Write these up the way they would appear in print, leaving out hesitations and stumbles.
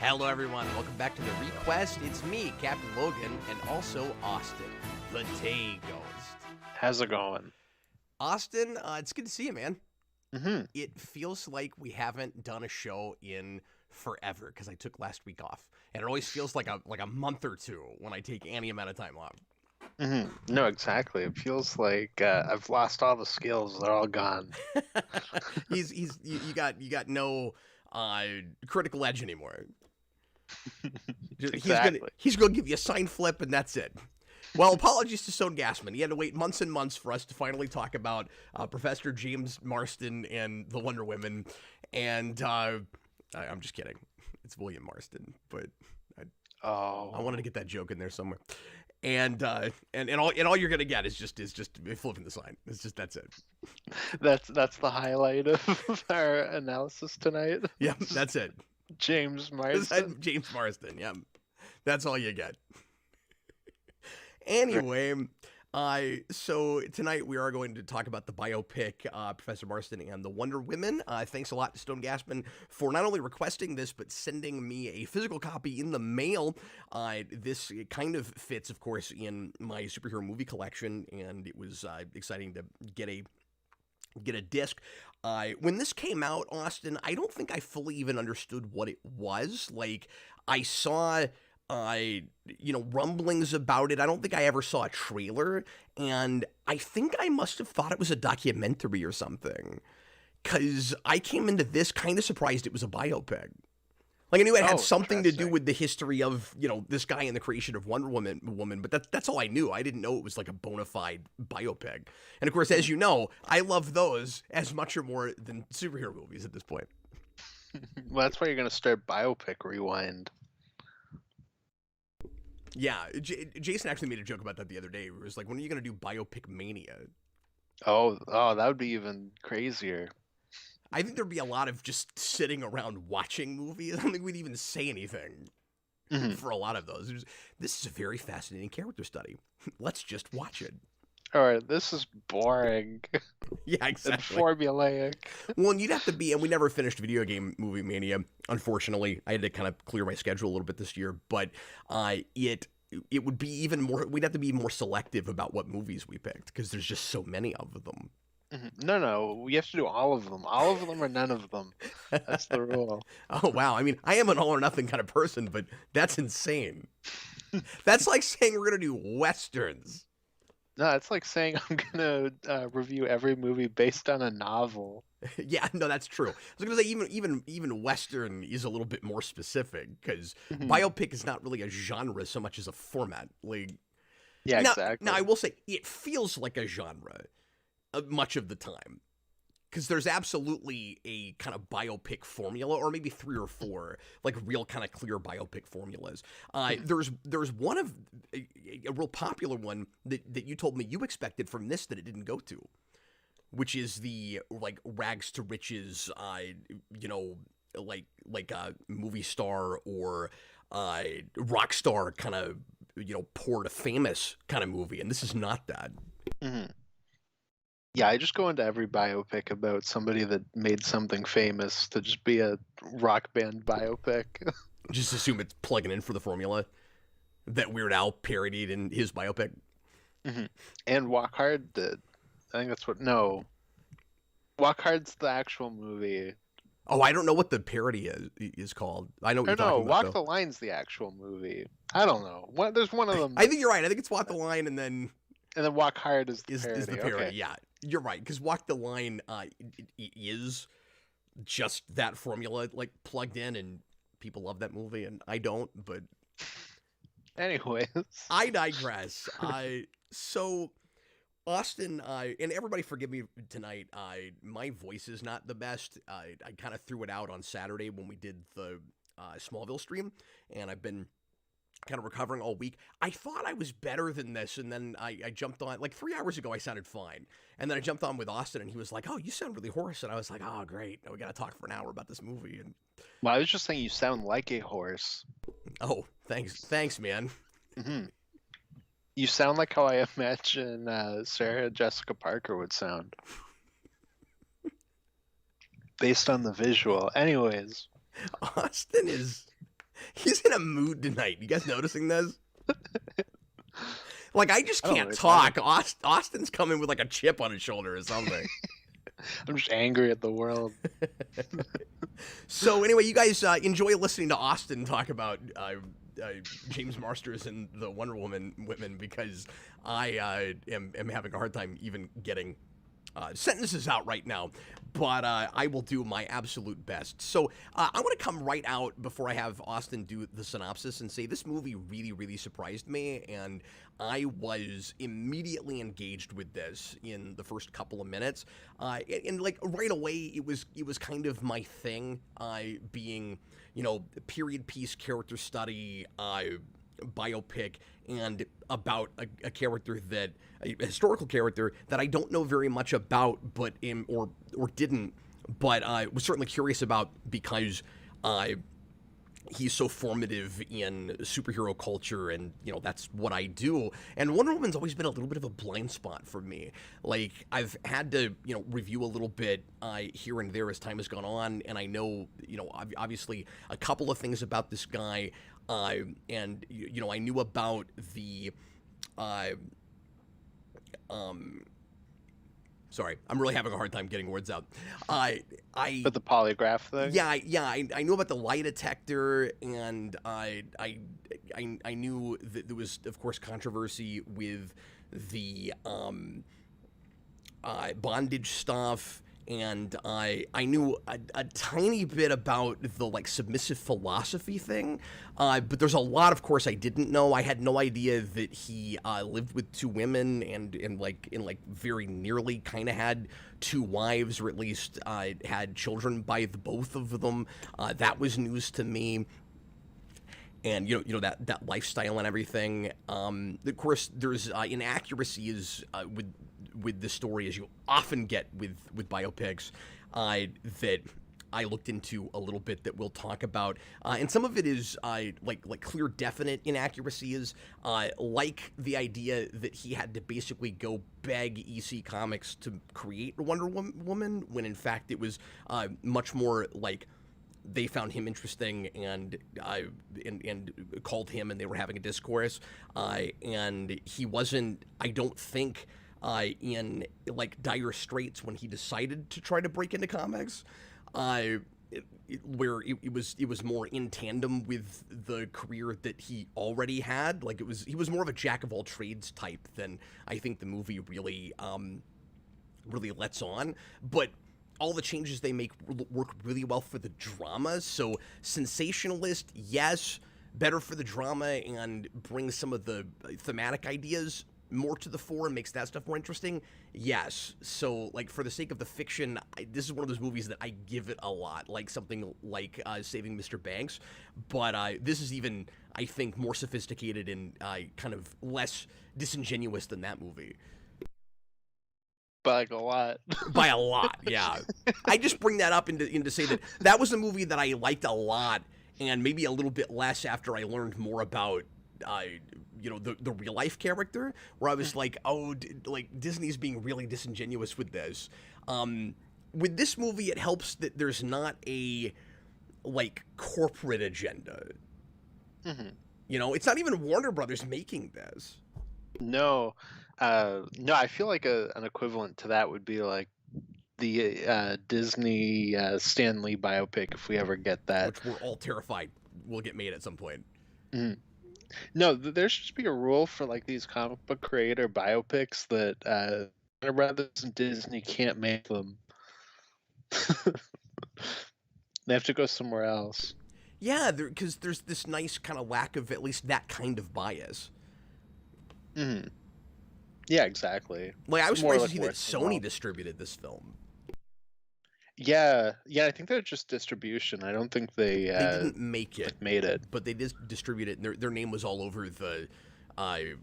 Hello, everyone. Welcome back to the ReQuest. It's me, Captain Logan, and also Austin, the Tay Ghost. How's it going? Austin, it's good to see you, man. Mm-hmm. It feels like we haven't done a show in forever because I took last week off, and it always feels like a month or two when I take any amount of time off. Mm-hmm. No, exactly. It feels like I've lost all the skills. They're all gone. You got no critical edge anymore. Exactly. He's gonna give you a sign flip and that's it. Well, apologies to Stone Gassman. He had to wait months and months for us to finally talk about Professor James Marston and the Wonder Women. And I'm just kidding. It's William Marston, but I wanted to get that joke in there somewhere. And all you're gonna get is just flipping the sign. That's it. That's the highlight of our analysis tonight. Yeah, that's it. James Marston. James Marston. Yeah, that's all you get. Anyway, so tonight we are going to talk about the biopic, Professor Marston and the Wonder Women. Thanks a lot to Stone Gassman for not only requesting this, but sending me a physical copy in the mail. This kind of fits, of course, in my superhero movie collection, and it was exciting to get a disc. When this came out, Austin, I don't think I fully even understood what it was. Like, I saw rumblings about it. I don't think I ever saw a trailer, and I think I must have thought it was a documentary or something, because I came into this kind of surprised it was a biopic. Like, I knew it had something to do with the history of, this guy and the creation of Wonder Woman, but that's all I knew. I didn't know it was like a bona fide biopic. And of course, as you know, I love those as much or more than superhero movies at this point. Well, that's why you're going to start Biopic Rewind. Yeah, Jason actually made a joke about that the other day. It was like, when are you going to do Biopic Mania? Oh, that would be even crazier. I think there'd be a lot of just sitting around watching movies. I don't think we'd even say anything for a lot of those. This is a very fascinating character study. Let's just watch it. All right, this is boring. Yeah, exactly. And formulaic. Well, and you'd have to be, and we never finished Video Game Movie Mania, unfortunately. I had to kind of clear my schedule a little bit this year, but it would be even more, we'd have to be more selective about what movies we picked, because there's just so many of them. No, we have to do all of them. All of them or none of them. That's the rule. Oh, wow. I mean, I am an all or nothing kind of person, but that's insane. That's like saying we're going to do Westerns. No, it's like saying I'm going to review every movie based on a novel. Yeah, no, that's true. I was going to say even Western is a little bit more specific, because biopic is not really a genre so much as a format. Like, yeah, exactly. Now, I will say, it feels like a genre much of the time, because there's absolutely a kind of biopic formula, or maybe 3 or 4 like real kind of clear biopic formulas. There's one of a real popular one that you told me you expected from this that it didn't go to, which is the like rags to riches, like a movie star or rock star kind of poor to famous kind of movie, and this is not that. Yeah, I just go into every biopic about somebody that made something famous to just be a rock band biopic. Just assume it's plugging in for the formula that Weird Al parodied in his biopic. And Walk Hard did. I think that's what... No. Walk Hard's the actual movie. Oh, I don't know what the parody is called. I know what you're talking about. Walk the Line's the actual movie. I don't know. There's one of them. I think you're right. I think it's Walk the Line and then Walk Hard is the parody. Is the parody. Okay. Yeah, you're right. Because Walk the Line is just that formula, like, plugged in, and people love that movie, and I don't, but... Anyways. I digress. So, Austin, and everybody forgive me tonight, my voice is not the best. I kind of threw it out on Saturday when we did the Smallville stream, and I've been kind of recovering all week. I thought I was better than this, and then I jumped on, like 3 hours ago I sounded fine, and then I jumped on with Austin, and he was like, oh, you sound really hoarse, and I was like, oh, great, now we gotta talk for an hour about this movie. And well, I was just saying you sound like a horse. Oh, thanks, man. You sound like how I imagine Sarah Jessica Parker would sound. Based on the visual. Anyways. Austin is He's in a mood tonight. You guys noticing this? Like, I just I don't can't know, talk. Austin's coming with like a chip on his shoulder or something. I'm just angry at the world. So anyway, you guys enjoy listening to Austin talk about James Marsters and the Wonder Woman women, because I am having a hard time even getting sentences out right now, but I will do my absolute best. So I want to come right out before I have Austin do the synopsis and say this movie really, really surprised me, and I was immediately engaged with this in the first couple of minutes, and like right away it was kind of my thing, being, you know, period piece character study, biopic, and about a character that a historical character that I don't know very much about, but or didn't, but I was certainly curious about because he's so formative in superhero culture, and you know that's what I do. And Wonder Woman's always been a little bit of a blind spot for me. Like I've had to review a little bit here and there as time has gone on, and I know obviously a couple of things about this guy. And I knew about the sorry, I'm really having a hard time getting words out. But the polygraph thing? Yeah, I knew about the lie detector, and I knew that there was, of course, controversy with the bondage stuff, and I knew a tiny bit about the like submissive philosophy thing, but there's a lot, of course, I didn't know. I had no idea that he lived with two women and very nearly kind of had two wives, or at least had children by the both of them. That was news to me. And that lifestyle and everything. Of course, there's inaccuracies with the story, as you often get with biopics, that I looked into a little bit that we'll talk about, and some of it is like clear, definite inaccuracies, like the idea that he had to basically go beg EC Comics to create Wonder Woman, when in fact it was much more like they found him interesting and called him, and they were having a discourse, and he wasn't, I don't think, in like dire straits when he decided to try to break into comics, where it was more in tandem with the career that he already had. Like he was more of a jack of all trades type than I think the movie really lets on. But all the changes they make work really well for the drama. So sensationalist, yes. Better for the drama and brings some of the thematic ideas more to the fore and makes that stuff more interesting, yes. So like for the sake of the fiction, this is one of those movies that I give it a lot, like something like Saving Mr. Banks, but this is even, I think, more sophisticated and kind of less disingenuous than that movie. By like a lot. By a lot, yeah. I just bring that up into say that was a movie that I liked a lot, and maybe a little bit less after I learned more about the real life character, where I was like, oh, like Disney's being really disingenuous with this. With this movie, it helps that there's not a like corporate agenda. Mm-hmm. It's not even Warner Brothers making this. No, I feel like an equivalent to that would be like the Disney Stan Lee biopic, if we ever get that. Which we're all terrified will get made at some point. Mm-hmm. No, there should be a rule for like these comic book creator biopics that Warner Brothers and Disney can't make them. They have to go somewhere else. Yeah, because there's this nice kind of lack of at least that kind of bias. Mm-hmm. Yeah, exactly. Like I was surprised to see that Sony distributed this film. Yeah, I think they're just distribution. I don't think they didn't make it, made it, but they did distribute it. And their name was all over the, the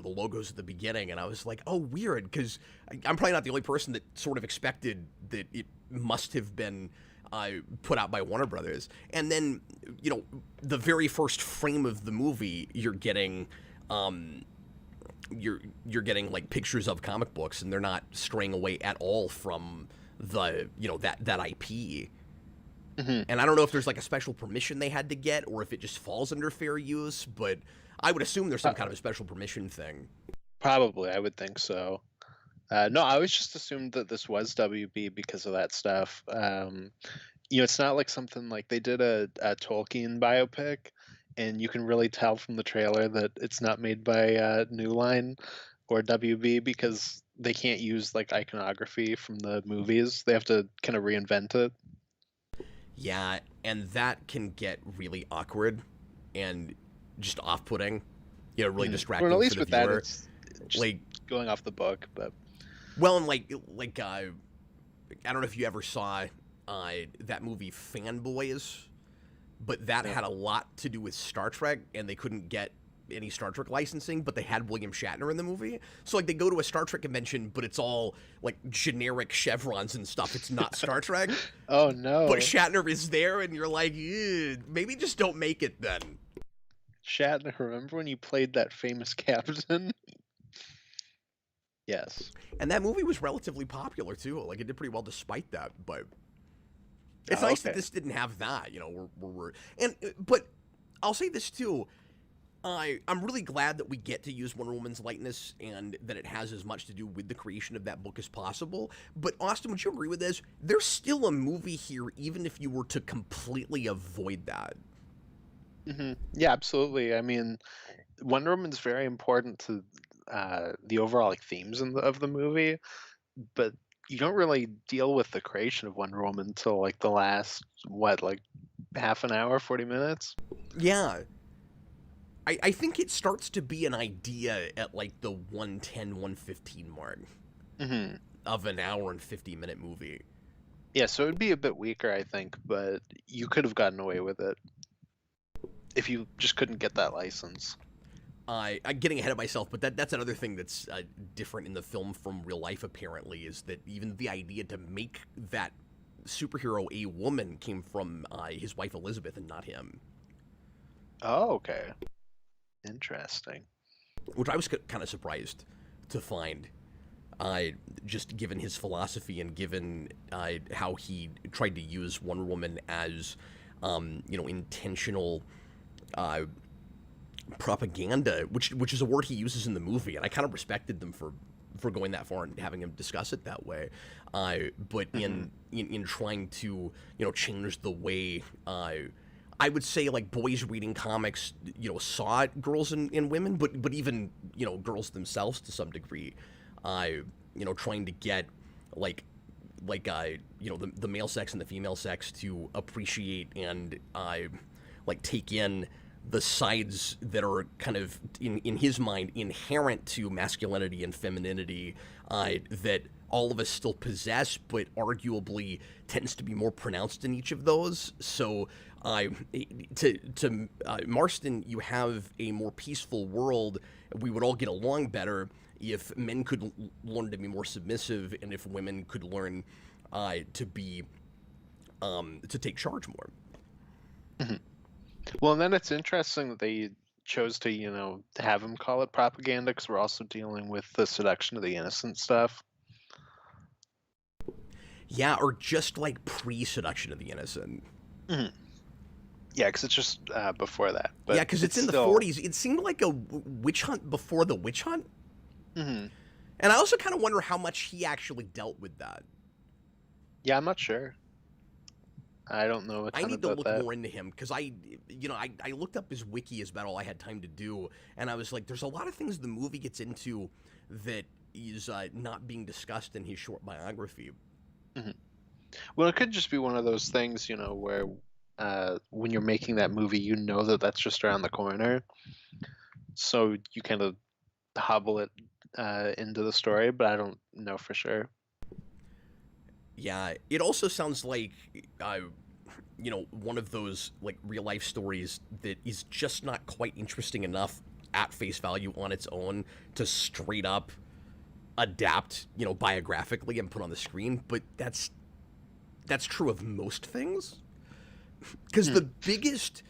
logos at the beginning, and I was like, oh, weird, because I'm probably not the only person that sort of expected that it must have been put out by Warner Brothers. And then, the very first frame of the movie, you're getting. You're getting like pictures of comic books, and they're not straying away at all from the that IP. Hmm. And I don't know if there's like a special permission they had to get or if it just falls under fair use, but I would assume there's some kind of a special permission thing. Probably, I would think so. No, I always just assumed that this was WB because of that stuff. It's not like something like they did a Tolkien biopic, and you can really tell from the trailer that it's not made by New Line or WB because they can't use like iconography from the movies. They have to kind of reinvent it. Yeah, and that can get really awkward and just off-putting, really distracting Well, at for least the with viewer. that, it's just Like, going off the book. But well, and I don't know if you ever saw that movie Fanboys, but that had a lot to do with Star Trek, and they couldn't get any Star Trek licensing, but they had William Shatner in the movie. So like they go to a Star Trek convention, but it's all like generic chevrons and stuff. It's not Star Trek. oh no, But Shatner is there, and you're like, maybe just don't make it then. Shatner! Remember when you played that famous captain? Yes. And that movie was relatively popular too. Like it did pretty well despite that. But it's nice that this didn't have that. But I'll say this too. I'm really glad that we get to use Wonder Woman's likeness and that it has as much to do with the creation of that book as possible. But Austin, would you agree with this? There's still a movie here, even if you were to completely avoid that. Hmm. Yeah, absolutely. I mean, Wonder Woman's very important to the overall like themes of the movie, but you don't really deal with the creation of Wonder Woman until like the last like half an hour, 40 minutes. Yeah. I think it starts to be an idea at like the 110, 115 mark of an hour and 50-minute movie. Yeah, so it would be a bit weaker, I think, but you could have gotten away with it if you just couldn't get that license. I'm getting ahead of myself, but that's another thing that's different in the film from real life, apparently, is that even the idea to make that superhero a woman came from his wife Elizabeth and not him. Oh, okay. Interesting. Which I was kind of surprised to find, just given his philosophy and given how he tried to use Wonder Woman as, intentional propaganda, which is a word he uses in the movie, and I kind of respected them for going that far and having him discuss it that way. But in trying to change the way I would say like boys reading comics saw girls and women, but even girls themselves to some degree, trying to get the male sex and the female sex to appreciate and take in the sides that are kind of in his mind inherent to masculinity and femininity that all of us still possess, but arguably tends to be more pronounced in each of those. So to Marston, you have a more peaceful world. We would all get along better if men could learn to be more submissive, and if women could learn to be to take charge more. Mm-hmm. Well, and then it's interesting that they chose to have him call it propaganda because we're also dealing with the seduction of the innocent stuff. Yeah, or just like pre-seduction of the innocent. Mm-hmm. Yeah, because it's just before that. But yeah, because it's in still... the 40s. It seemed like a witch hunt before the witch hunt. Mm-hmm. And I also kind of wonder how much he actually dealt with that. Yeah, I'm not sure. I don't know a ton I need to about look that. more into him because I looked up his wiki is about all I had time to do, and I was like, there's a lot of things the movie gets into that is not being discussed in his short biography. Mm-hmm. Well, it could just be one of those things, where when you're making that movie, that's just around the corner, so you kind of hobble it into the story, but I don't know for sure. Yeah, it also sounds like, one of those like real life stories that is just not quite interesting enough at face value on its own to straight up adapt, biographically and put on the screen. But that's true of most things. Because the biggest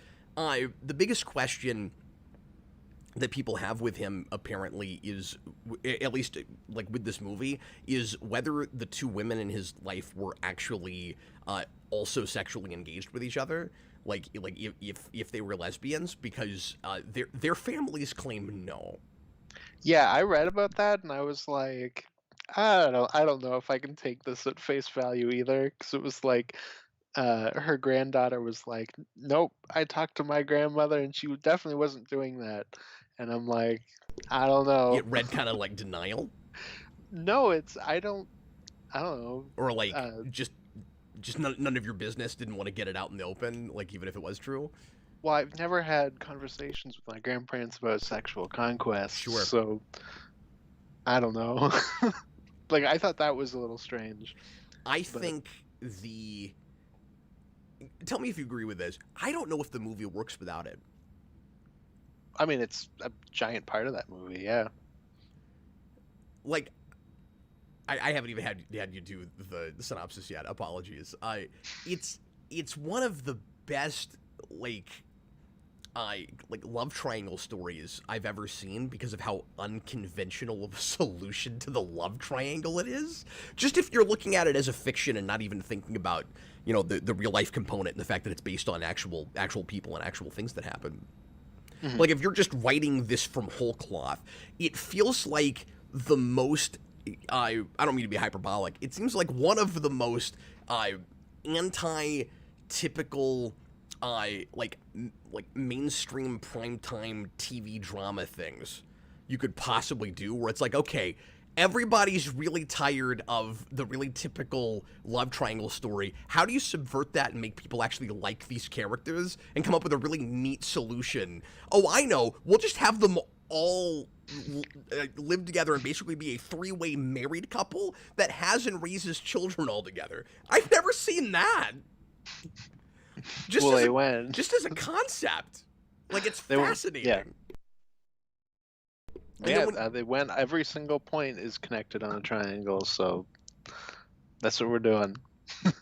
question that people have with him apparently is, at least like with this movie, is whether the two women in his life were actually also sexually engaged with each other, like if they were lesbians, because their families claim no. Yeah, I read about that and I was like, I don't know if I can take this at face value either, because it was like her granddaughter was like, "Nope, I talked to my grandmother and she definitely wasn't doing that," and I'm like, I don't know. It read kind of like denial, No, I don't know. or like Uh, just none of your business, didn't want to get it out in the open, like even if it was true. well, I've never had conversations with my grandparents about sexual conquest, Sure. so I don't know. Like, I thought that was a little strange, I but think the tell me if you agree with this. I don't know if the movie works without it. I mean, it's a giant part of that movie, yeah. Like, I haven't even had you do the synopsis yet. Apologies. It's one of the best like love triangle stories I've ever seen, because of how unconventional of a solution to the love triangle it is. Just if you're looking at it as a fiction and not even thinking about, you know, the real life component and the fact that it's based on actual people and actual things that happen. Mhm. Like, if you're just writing this from whole cloth, it feels like the most. I don't mean to be hyperbolic. It seems like one of the most anti-typical, like mainstream primetime TV drama things you could possibly do. Where it's like, okay, everybody's really tired of the really typical love triangle story. How do you subvert that and make people actually like these characters and come up with a really neat solution? Oh, I know. We'll just have them all live together and basically be a three-way married couple that has and raises children all together. I've never seen that. Just Well, as they a, went. just as a concept, like, it's They went. fascinating. Yeah, And yeah. then when, They went. Every single point is connected on a triangle, so that's what we're doing. yeah,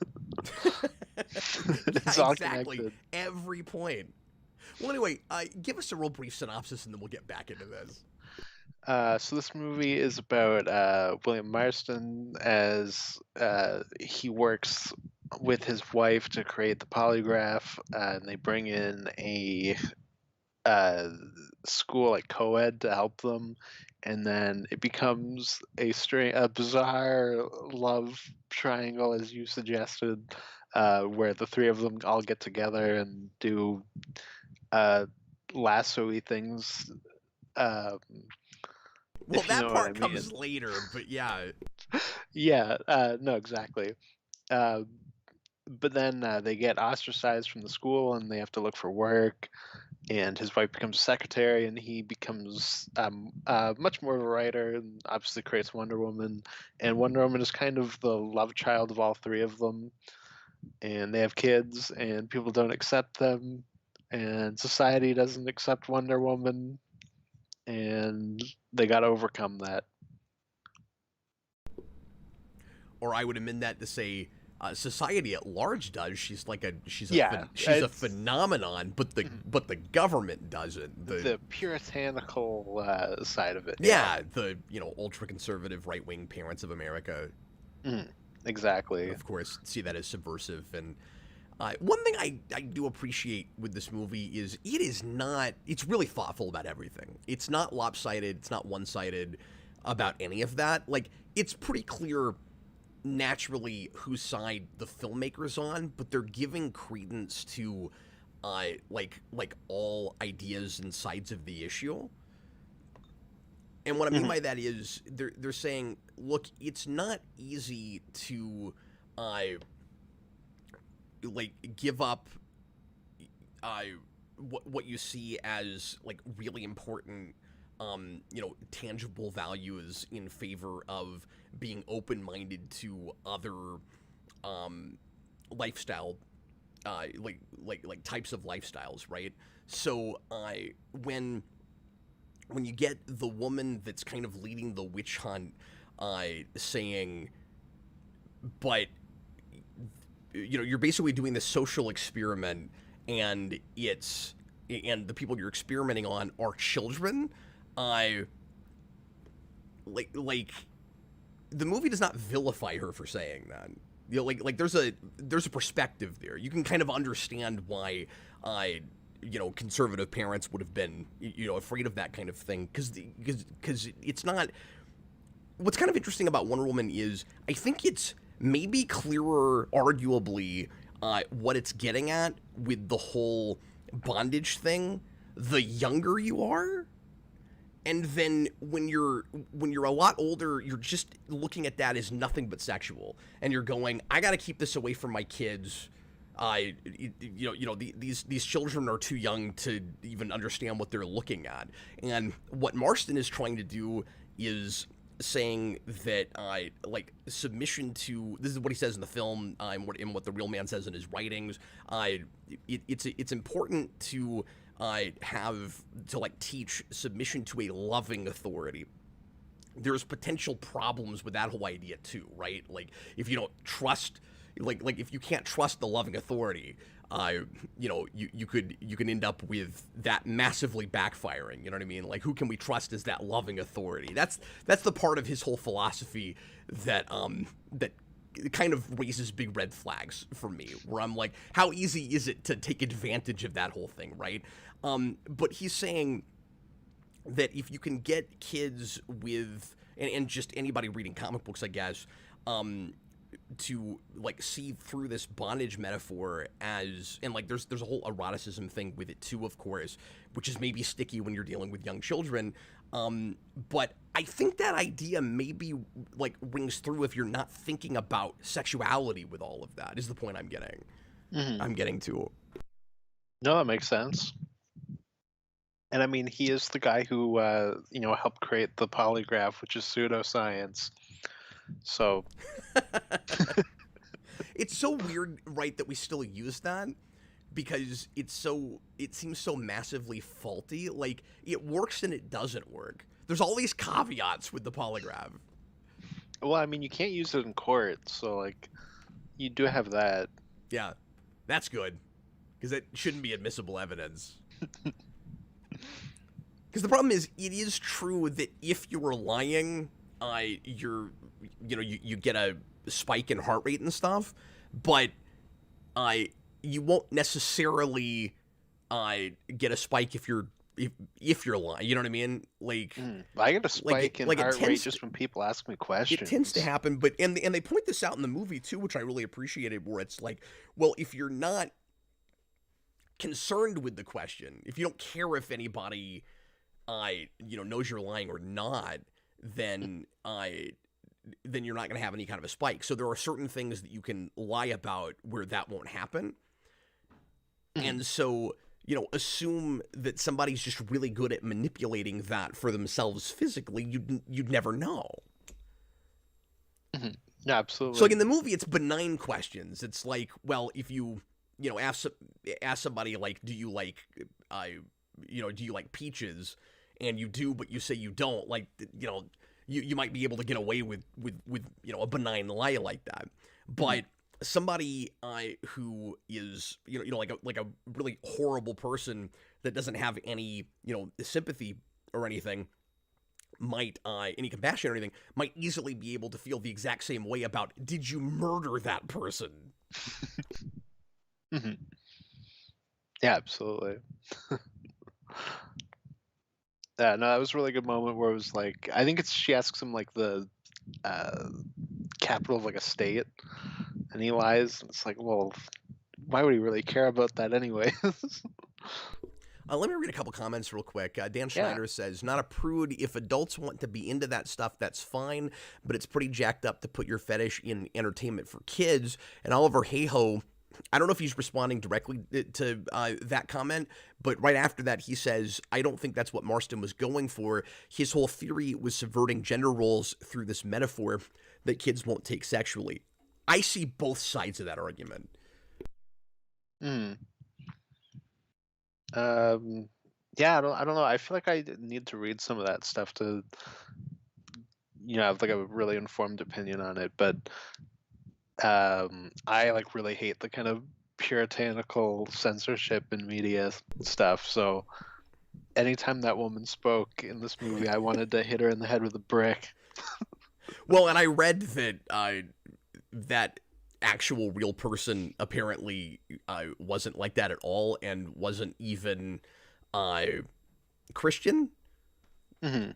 It's all exactly, connected. every point. Well, anyway, give us a real brief synopsis, and then we'll get back into this. So this movie is about William Marston, as he works with his wife to create the Polygraph, and they bring in a uh, school like co-ed to help them, and then it becomes a bizarre love triangle, as you suggested, where the three of them all get together and do uh, lasso-y things. Um, Well, if you that know what I part mean. comes later, but yeah. Yeah, no, exactly. Uh, but then they get ostracized from the school and they have to look for work. And his wife becomes a secretary, and he becomes much more of a writer, and obviously creates Wonder Woman. And Wonder Woman is kind of the love child of all three of them. And they have kids, and people don't accept them, and society doesn't accept Wonder Woman, and they got to overcome that. Or I would amend that to say, society at large does. Yeah, She's a it's phenomenon, but the government doesn't. the puritanical side of it. Yeah, the, you know, ultra conservative right wing parents of America, Exactly. of course, see that as subversive. And one thing I do appreciate with this movie is it's really thoughtful about everything. It's not lopsided. It's not one sided about any of that. Like, it's pretty clear naturally whose side the filmmaker's on, but they're giving credence to like all ideas and sides of the issue. And what I mean by that is they're saying, look, it's not easy to like give up what you see as like really important, you know, tangible values in favor of being open-minded to other lifestyle, like types of lifestyles, right? So when you get the woman that's kind of leading the witch hunt, saying, but you know, you're basically doing this social experiment, and it's and the people you're experimenting on are children, I like the movie does not vilify her for saying that. There's a perspective there. You can kind of understand why conservative parents would have been afraid of that kind of thing, because it's not. What's kind of interesting about Wonder Woman is I think it's maybe clearer, arguably, what it's getting at with the whole bondage thing the younger you are. And then when you're a lot older, you're just looking at that as nothing but sexual, and you're going, I got to keep this away from my kids. These children are too young to even understand what they're looking at. And what Marston is trying to do is saying that submission to, this is what he says in the film, and what the real man says in his writings. It's important to teach submission to a loving authority. There's potential problems with that whole idea too, right? Like if you don't trust, if you can't trust the loving authority, you can end up with that massively backfiring. You know what I mean? Like, who can we trust as that loving authority? That's the part of his whole philosophy that kind of raises big red flags for me, where I'm like, how easy is it to take advantage of that whole thing, right? But he's saying that if you can get kids with, and just anybody reading comic books, I guess, to see through this bondage metaphor as, and there's a whole eroticism thing with it too, of course, which is maybe sticky when you're dealing with young children. But I think that idea maybe rings through if you're not thinking about sexuality with all of that, is the point I'm getting. Mm-hmm. I'm getting to. No, that makes sense. And I mean, he is the guy who, helped create the polygraph, which is pseudoscience. So it's so weird, right, that we still use that, because it seems so massively faulty. Like, it works and it doesn't work. There's all these caveats with the polygraph. Well, I mean, you can't use it in court, so you do have that. Yeah, that's good, because it shouldn't be admissible evidence. Because the problem is, it is true that if you're lying, you get a spike in heart rate and stuff, but you won't necessarily get a spike if you're lying. You know what I mean? I get a spike in heart rate just when people ask me questions. It tends to happen, but and they point this out in the movie too, which I really appreciated, where it's like, well, if you're not concerned with the question, if you don't care if anybody knows you're lying or not, then you're not going to have any kind of a spike. So there are certain things that you can lie about where that won't happen. And so, assume that somebody's just really good at manipulating that for themselves physically. You'd never know. Mm-hmm. Yeah, absolutely. So in the movie, it's benign questions. It's like, well, if you ask somebody do you like peaches, and you do, but you say you don't, you might be able to get away with a benign lie like that. But somebody who is like a really horrible person that doesn't have any sympathy or anything, might any compassion or anything, might easily be able to feel the exact same way about, did you murder that person? Mm-hmm. Yeah, absolutely. Yeah, no, that was a really good moment where it was like, I think she asks him the capital of a state, and he lies. And it's like, well, why would he really care about that anyway? Let me read a couple comments real quick. Dan Schneider says, not a prude. If adults want to be into that stuff, that's fine, but it's pretty jacked up to put your fetish in entertainment for kids. And Oliver Hayho, I don't know if he's responding directly to that comment, but right after that, he says, I don't think that's what Marston was going for. His whole theory was subverting gender roles through this metaphor that kids won't take sexually. I see both sides of that argument. Yeah, I don't know. I feel like I need to read some of that stuff to, have a really informed opinion on it. But I really hate the kind of puritanical censorship in media stuff. So anytime that woman spoke in this movie, I wanted to hit her in the head with a brick. Well, and I read that that actual real person apparently wasn't like that at all, and wasn't even Christian. Mm-hmm.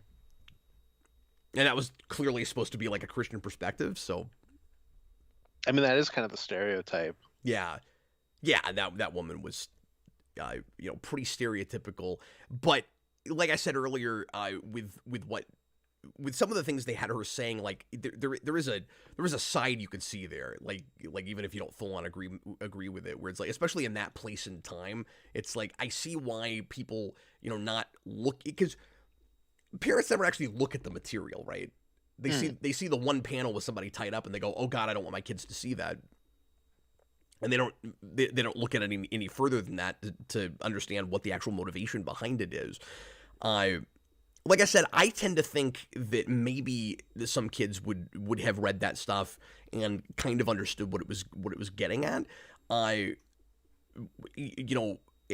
And that was clearly supposed to be like a Christian perspective. So, I mean, that is kind of the stereotype. yeah, that woman was, pretty stereotypical. But like I said earlier, with some of the things they had her saying, like there is a side you could see there, like even if you don't full on agree with it, where it's like, especially in that place and time, it's like I see why people not look, because parents never actually look at the material, right? They see the one panel with somebody tied up and they go, oh God, I don't want my kids to see that. And they don't look at it any further than that to understand what the actual motivation behind it is. Like I said, I tend to think that maybe some kids would have read that stuff and kind of understood what it was getting at.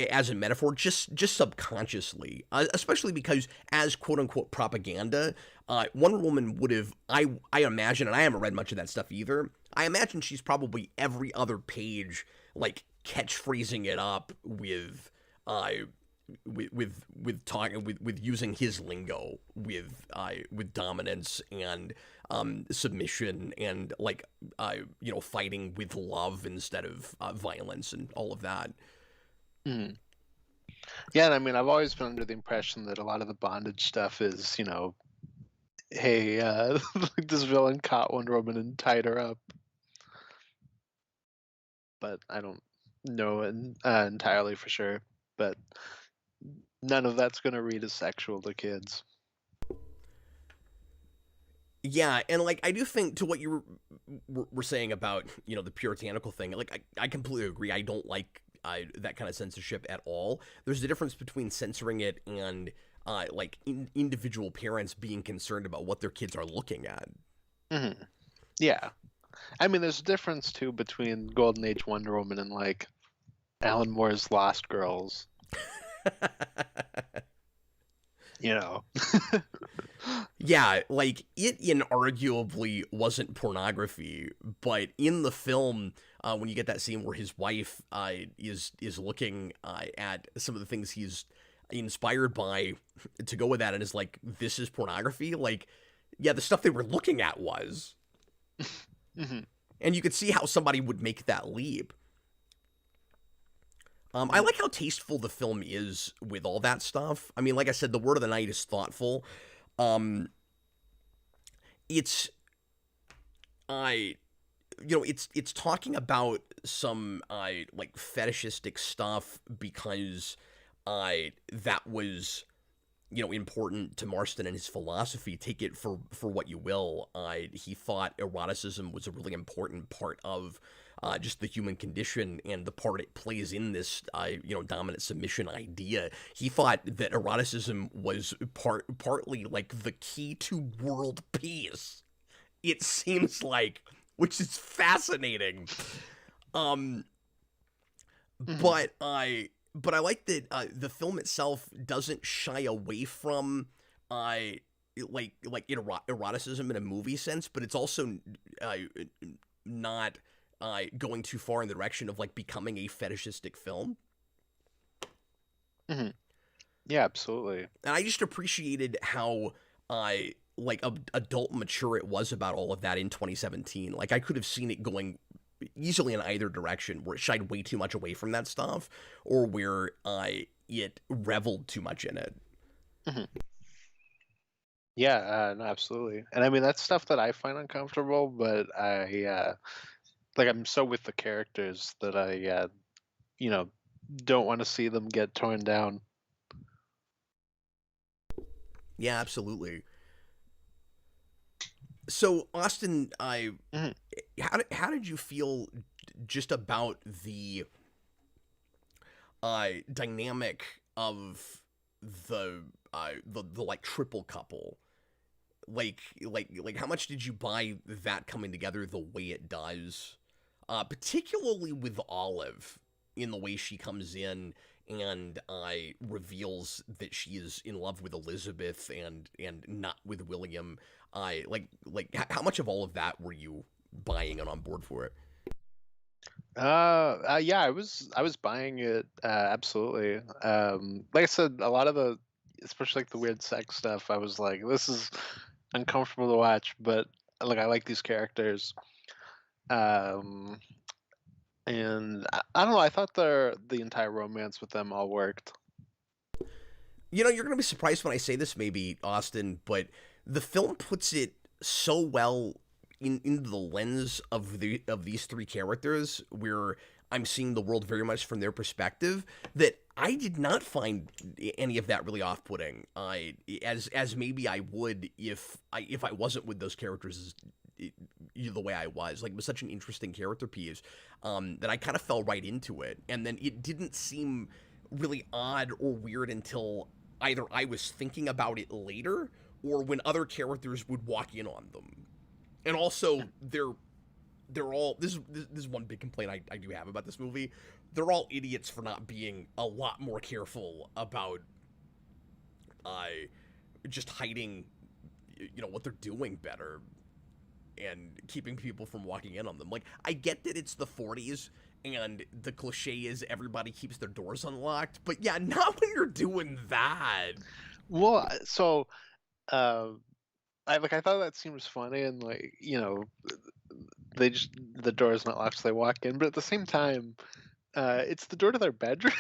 As a metaphor, just subconsciously, especially because as quote unquote propaganda, Wonder Woman would have, I imagine, and I haven't read much of that stuff either, I imagine she's probably every other page like catchphrasing it up with talking with using his lingo with dominance and submission and like fighting with love instead of violence and all of that. Mm. Yeah, and I mean, I've always been under the impression that a lot of the bondage stuff is, hey, like this villain caught Wonder Woman and tied her up. But I don't know entirely for sure. But none of that's going to read as sexual to kids. Yeah, and like I do think to what you were saying about the puritanical thing, like I completely agree. I don't like that kind of censorship at all. There's a difference between censoring it and individual parents being concerned about what their kids are looking at. Mm-hmm. Yeah, I mean, there's a difference too between Golden Age Wonder Woman and like Alan Moore's Lost Girls. Yeah, like it inarguably wasn't pornography, but in the film, when you get that scene where his wife is looking at some of the things he's inspired by to go with that, and is like, this is pornography. Like, yeah, the stuff they were looking at was, mm-hmm. And you could see how somebody would make that leap. I like how tasteful the film is with all that stuff. I mean, like I said, the word of the night is thoughtful. It's it's talking about some like fetishistic stuff because that was important to Marston and his philosophy. Take it for what you will. He thought eroticism was a really important part of just the human condition and the part it plays in this, dominant submission idea. He thought that eroticism was partly like the key to world peace. It seems like, which is fascinating. Mm-hmm. But I like that the film itself doesn't shy away from eroticism in a movie sense, but it's also not going too far in the direction of like becoming a fetishistic film. Mm-hmm. Yeah, absolutely. And I just appreciated how adult mature it was about all of that in 2017. Like I could have seen it going easily in either direction, where it shied way too much away from that stuff, or where it reveled too much in it. Mm-hmm. Yeah, no, absolutely. And I mean, that's stuff that I find uncomfortable, but I'm so with the characters that I don't want to see them get torn down. Yeah, absolutely. So, Austin, Mm-hmm. how did you feel just about the dynamic of the like triple couple? Like how much did you buy that coming together the way it does? particularly with Olive in the way she comes in and reveals that she is in love with Elizabeth and not with William. I how much of all of that were you buying and on board for it? Yeah, I was buying it, absolutely. Like I said, a lot of the, especially like the weird sex stuff, I was like, this is uncomfortable to watch, but like I like these characters. Um, and I don't know, I thought the entire romance with them all worked. You know, you're going to be surprised when I say this, maybe, Austin, but the film puts it so well into the lens of these three characters, where I'm seeing the world very much from their perspective, that I did not find any of that really off-putting. As maybe I would if I wasn't with those characters the way I was. Like, it was such an interesting character piece that I kind of fell right into it, and then it didn't seem really odd or weird until either I was thinking about it later or when other characters would walk in on them. And also, they're all this is one big complaint I do have about this movie. They're all idiots for not being a lot more careful about just hiding, what they're doing better and keeping people from walking in on them. Like, I get that it's the 40s and the cliche is everybody keeps their doors unlocked, but yeah, not when you're doing that. Well, so uh, I thought that seems funny, and like the door is not locked, so they walk in. But at the same time, it's the door to their bedroom,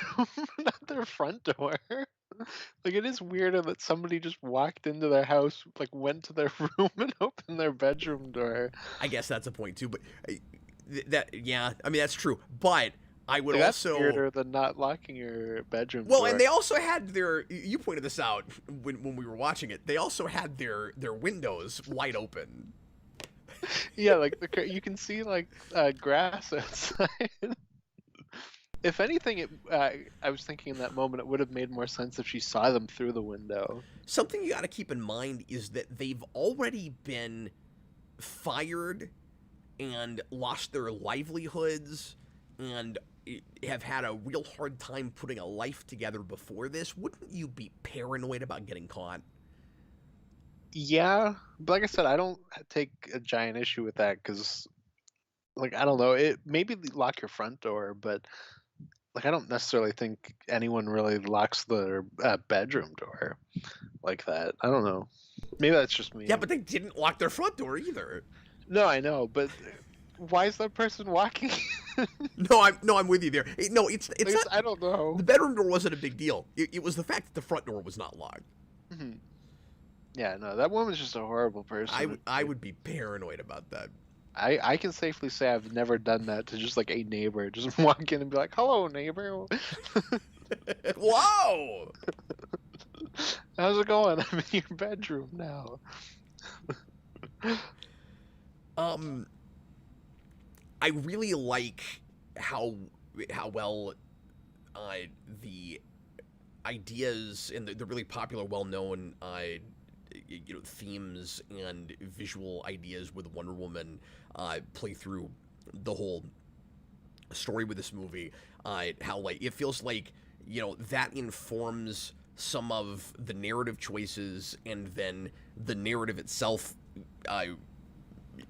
not their front door. Like, it is weirder that somebody just walked into their house, like went to their room and opened their bedroom door. I guess that's a point too, but yeah, I mean that's true. But I would Like, that's also weirder than not locking your bedroom well, door. and they also had their. You pointed this out when we were watching it. They also had their windows wide open. Yeah, like you can see like grass outside. If anything, I was thinking in that moment it would have made more sense if she saw them through the window. Something you got to keep in mind is that they've already been fired and lost their livelihoods and have had a real hard time putting a life together before this. Wouldn't you be paranoid about getting caught? Yeah, but like I said, I don't take a giant issue with that because, like, I don't know, it maybe lock your front door, but like I don't necessarily think anyone really locks their bedroom door like that. I don't know. Maybe that's just me. Yeah, but they didn't lock their front door either. No, I know, but why is that person walking? No, I'm with you there. No, it's Like, not. I don't know. The bedroom door wasn't a big deal. It was the fact that the front door was not locked. Hmm. Yeah, no, that woman's just a horrible person. I would be paranoid about that. I can safely say I've never done that to just like a neighbor. Just walk in and be like, "Hello, neighbor. Whoa! How's it going? I'm in your bedroom now." I really like how well the ideas and the really popular, well-known themes and visual ideas with Wonder Woman play through the whole story with this movie. How like it feels like that informs some of the narrative choices, and then the narrative itself,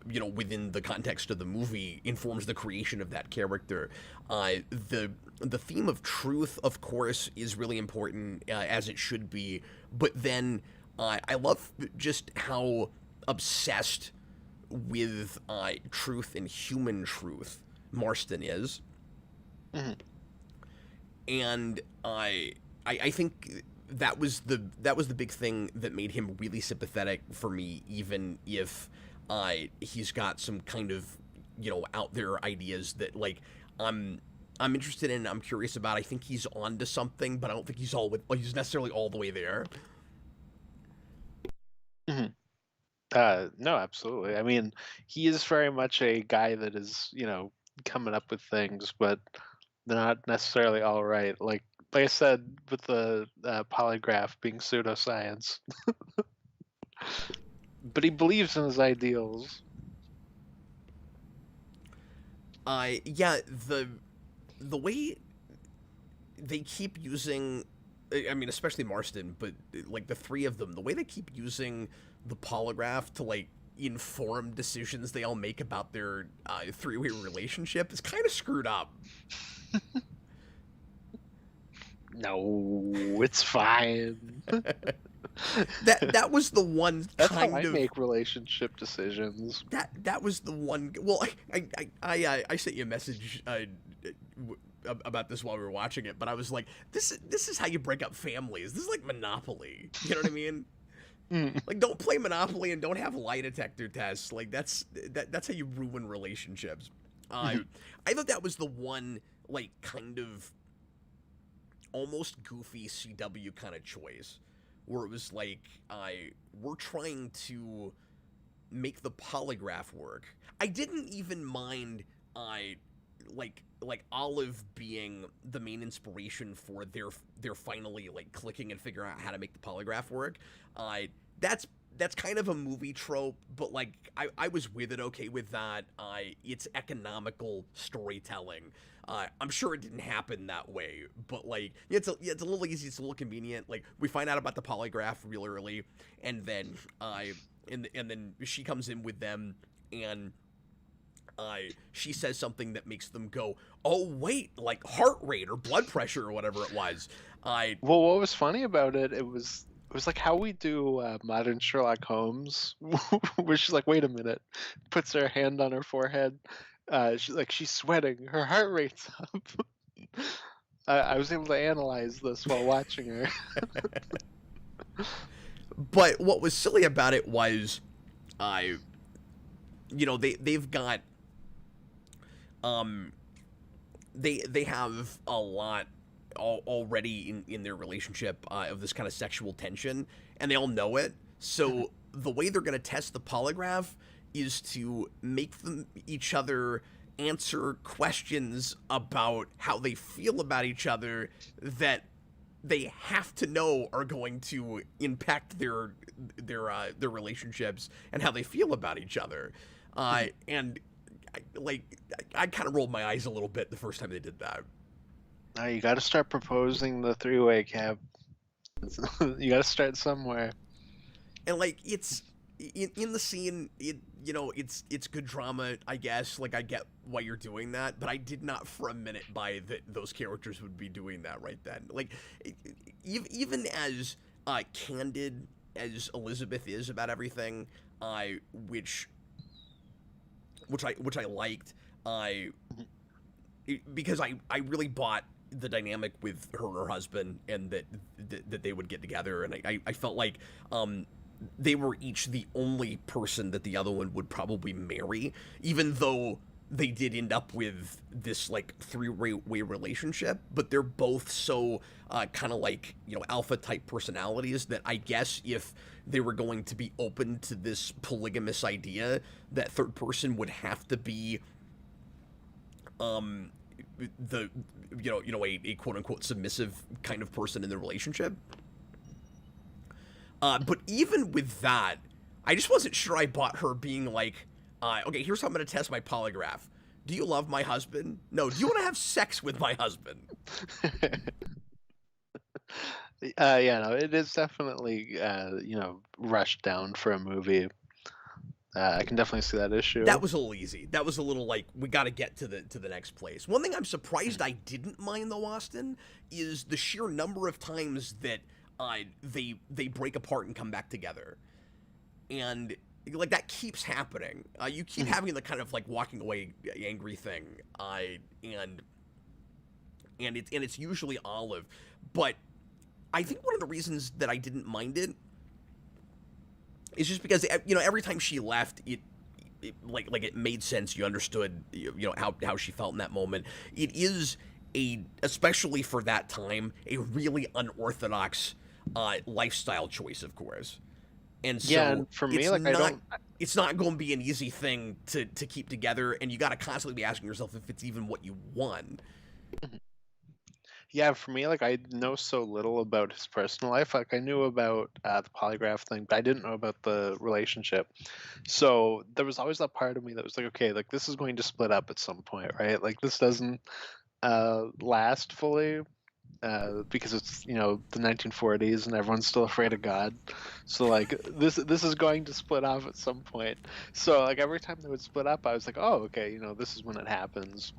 within the context of the movie, informs the creation of that character. The theme of truth, of course, is really important, as it should be. But then I love just how obsessed with truth and human truth Marston is. Mhm. And I think that was the big thing that made him really sympathetic for me, even if he's got some kind of out there ideas that like I'm interested in, I'm curious about. I think he's onto something, but I don't think he's necessarily all the way there. Mhm. No, absolutely. I mean, he is very much a guy that is, coming up with things, but they're not necessarily all right. Like I said, with the polygraph being pseudoscience, but he believes in his ideals. Yeah, the way they keep using, I mean, especially Marston, but like the three of them, the way they keep using the polygraph to like inform decisions they all make about their three-way relationship is kind of screwed up. No, it's fine. That was the one That's how kind I of make relationship decisions. that was the one. Well, I sent you a message about this while we were watching it, but I was like, this is how you break up families. This is like Monopoly. You know what I mean? Like, don't play Monopoly and don't have lie detector tests. Like, that's how you ruin relationships. I thought that was the one, like, kind of almost goofy CW kind of choice, where it was like, we're trying to make the polygraph work. I didn't even mind, like Olive being the main inspiration for their finally like clicking and figuring out how to make the polygraph work. That's kind of a movie trope, but like I was with it, okay with that. It's economical storytelling. I'm sure it didn't happen that way, but like it's a little easy, it's a little convenient. Like we find out about the polygraph real early, and then and then she comes in with them, and she says something that makes them go, oh wait, like heart rate or blood pressure or whatever it was. Well, what was funny about it, it was like how we do modern Sherlock Holmes, where she's like, wait a minute, puts her hand on her forehead. She's sweating, her heart rate's up. I was able to analyze this while watching her. But what was silly about it was, they've got, they have a lot already in their relationship of this kind of sexual tension, and they all know it. So the way they're going to test the polygraph is to make them each other answer questions about how they feel about each other that they have to know are going to impact their relationships and how they feel about each other. And I kind of rolled my eyes a little bit the first time they did that. You got to start proposing the three-way, Cap. You got to start somewhere. And like it's in the scene, it's good drama, I guess. Like I get why you're doing that, but I did not for a minute buy that those characters would be doing that right then. Like even as candid as Elizabeth is about everything, which I liked, because I really bought the dynamic with her and her husband, and that they would get together, and I felt like they were each the only person that the other one would probably marry, even though they did end up with this like three-way relationship. But they're both so kind of like alpha type personalities that I guess if they were going to be open to this polygamous idea, that third person would have to be the a quote unquote submissive kind of person in the relationship. But even with that, I just wasn't sure I bought her being like, okay, here's how I'm going to test my polygraph. Do you love my husband? No. Do you want to have sex with my husband? Yeah, no, it is definitely, rushed down for a movie. I can definitely see that issue. That was a little easy. That was a little like, we got to get to the next place. One thing I'm surprised I didn't mind though, Austin, is the sheer number of times that they break apart and come back together, and like that keeps happening. You keep having the kind of like walking away angry thing, and it's usually Olive, but I think one of the reasons that I didn't mind it is just because every time she left, it it made sense. You understood how she felt in that moment. It is especially for that time, a really unorthodox lifestyle choice, of course. And so yeah, and for me, it's not going to be an easy thing to keep together, and you got to constantly be asking yourself if it's even what you want. Yeah, for me, like I know so little about his personal life. Like I knew about the polygraph thing, but I didn't know about the relationship. So there was always that part of me that was like, okay, like this is going to split up at some point, right? Like this doesn't last fully because it's the 1940s and everyone's still afraid of God. So like this is going to split off at some point. So like every time they would split up, I was like, oh, okay, this is when it happens,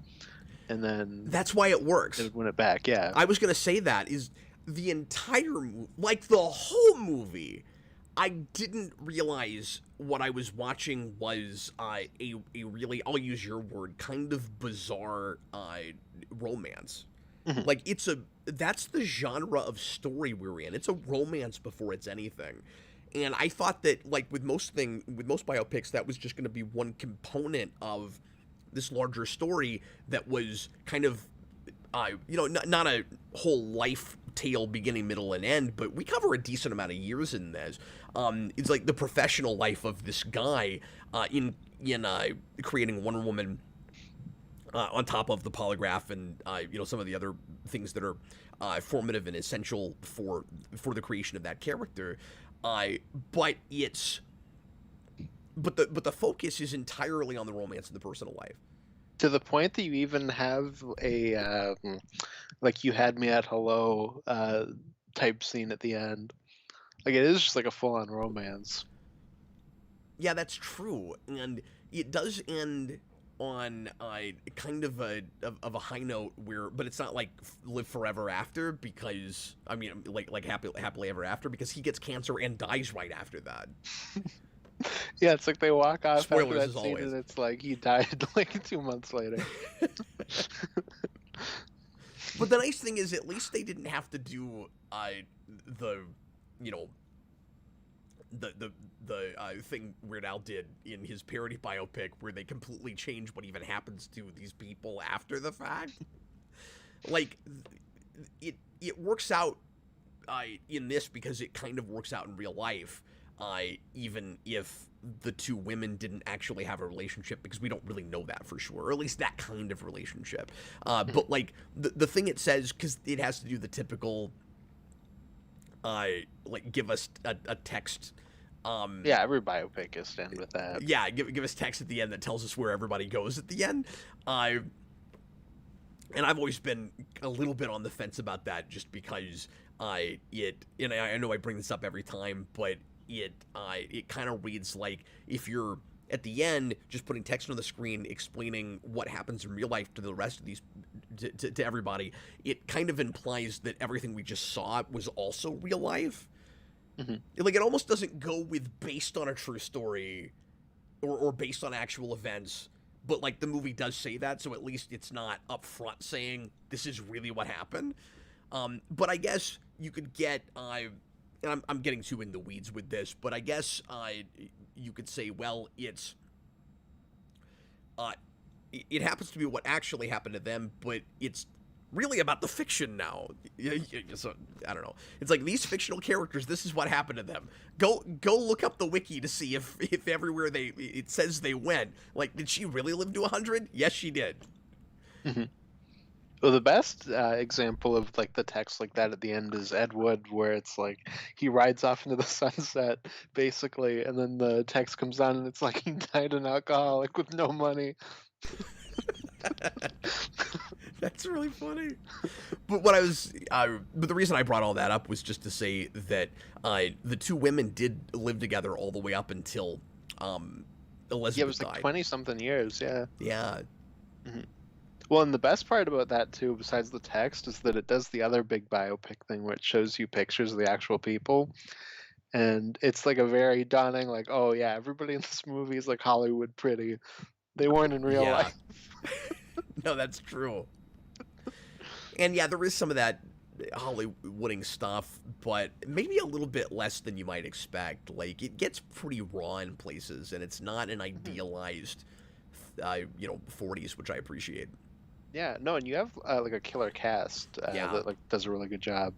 and then That's why it they works. would win it back. Yeah. I was gonna say that is the entire like the whole movie. I didn't realize what I was watching was a really, I'll use your word, kind of bizarre romance. Mhm. Like that's the genre of story we're in. It's a romance before it's anything. And I thought that like with most biopics that was just going to be one component of this larger story that was kind of not a whole life tale beginning, middle, and end, but we cover a decent amount of years in this. It's like the professional life of this guy in creating Wonder Woman, on top of the polygraph and some of the other things that are formative and essential for the creation of that character. But it's but the focus is entirely on the romance of the personal life. To the point that you even have a like you had me at hello type scene at the end. Like it is just like a full on romance. Yeah, that's true, and it does end on kind of a high note but it's not like live forever after, because I mean like happily ever after, because he gets cancer and dies right after that. Yeah, it's like they walk off after Spoilers that as scene always. and it's like he died like 2 months later. But the nice thing is, at least they didn't have to do the you know the thing Weird Al did in his parody biopic, where they completely change what even happens to these people after the fact. Like it works out in this because it kind of works out in real life, even if the two women didn't actually have a relationship, because we don't really know that for sure, or at least that kind of relationship. But like the thing it says, because it has to do the typical like give us a text. Yeah, every biopic is to end with that. Yeah, give us text at the end that tells us where everybody goes at the end. And I've always been a little bit on the fence about that, just because I know I bring this up every time, but it kind of reads like if you're at the end just putting text on the screen explaining what happens in real life to the rest of these to everybody, it kind of implies that everything we just saw was also real life. Mm-hmm. Like it almost doesn't go with based on a true story or based on actual events. But like the movie does say that, so at least it's not upfront saying this is really what happened. But I guess you could get, and I'm getting too in the weeds with this, but I guess you could say, well, it happens to be what actually happened to them, but it's really about the fiction now. So, I don't know. It's like these fictional characters, this is what happened to them. Go look up the wiki to see if everywhere it says they went. Like, did she really live to 100? Yes, she did. Mm-hmm. Well, the best example of like the text like that at the end is Ed Wood, where it's like he rides off into the sunset basically, and then the text comes on and it's like he died an alcoholic with no money. That's really funny. But but the reason I brought all that up was just to say that the two women did live together all the way up until Elizabeth Yeah, it was died. like 20-something years. Yeah. Yeah. Mm-hmm. Well, and the best part about that too, besides the text, is that it does the other big biopic thing, where it shows you pictures of the actual people, and it's like a very daunting, like, oh yeah, everybody in this movie is like Hollywood pretty. They weren't in real life. No, that's true. And yeah, there is some of that Hollywooding stuff, but maybe a little bit less than you might expect. Like it gets pretty raw in places, and it's not an idealized, 40s, which I appreciate. Yeah, no, and you have like a killer cast Yeah. that like does a really good job.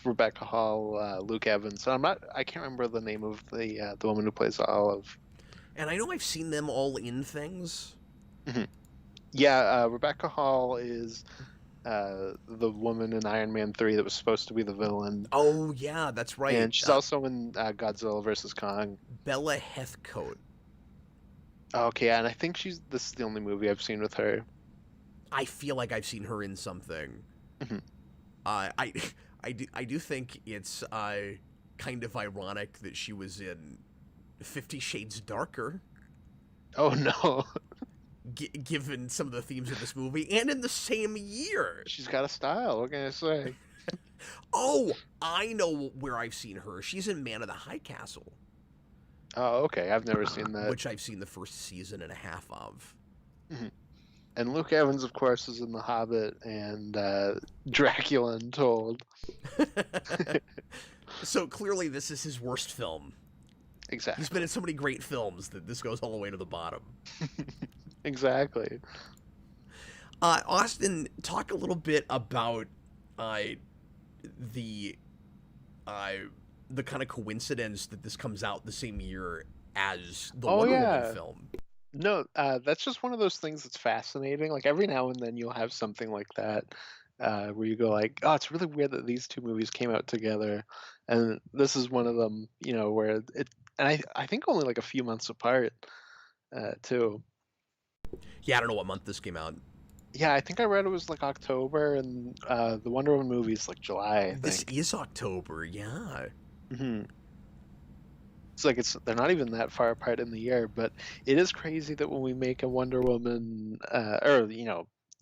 Rebecca Hall, Luke Evans. I can't remember the name of the woman who plays Olive. And I know I've seen them all in things. Mm-hmm. Yeah, Rebecca Hall is the woman in Iron Man 3 that was supposed to be the villain. Oh yeah, that's right. And she's also in Godzilla versus Kong. Bella Heathcote. Okay, and I think this is the only movie I've seen with her. I feel like I've seen her in something. Mhm. I I do think it's kind of ironic that she was in 50 Shades Darker. Oh no. Given some of the themes of this movie, and in the same year. She's got a style, what can I say? Oh, I know where I've seen her. She's in Man of the High Castle. Oh, okay. I've never seen that. Which I've seen the first season and a half of. Mhm. And Luke Evans, of course, is in The Hobbit and Dracula Untold. So clearly this is his worst film. Exactly. He's been in so many great films that this goes all the way to the bottom. Exactly. Austin, talk a little bit about the kind of coincidence that this comes out the same year as the Wonder Woman film. No, that's just one of those things that's fascinating. Like every now and then you'll have something like that where you go like, oh, it's really weird that these two movies came out together. And this is one of them, where and I think only like a few months apart too. Yeah, I don't know what month this came out. Yeah, I think I read it was like October, and the Wonder Woman movie is like July, I think. This is October, yeah. Mm-hmm. It's like they're not even that far apart in the year, but it is crazy that when we make a Wonder Woman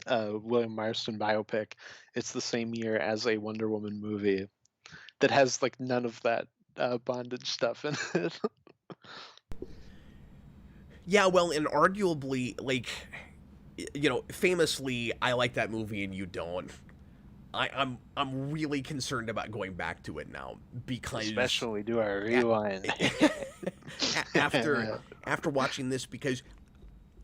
William Marston biopic, it's the same year as a Wonder Woman movie that has like none of that bondage stuff in it. Yeah, well, and arguably, like, famously, I like that movie and you don't. I'm really concerned about going back to it now because especially do our rewind after watching this, because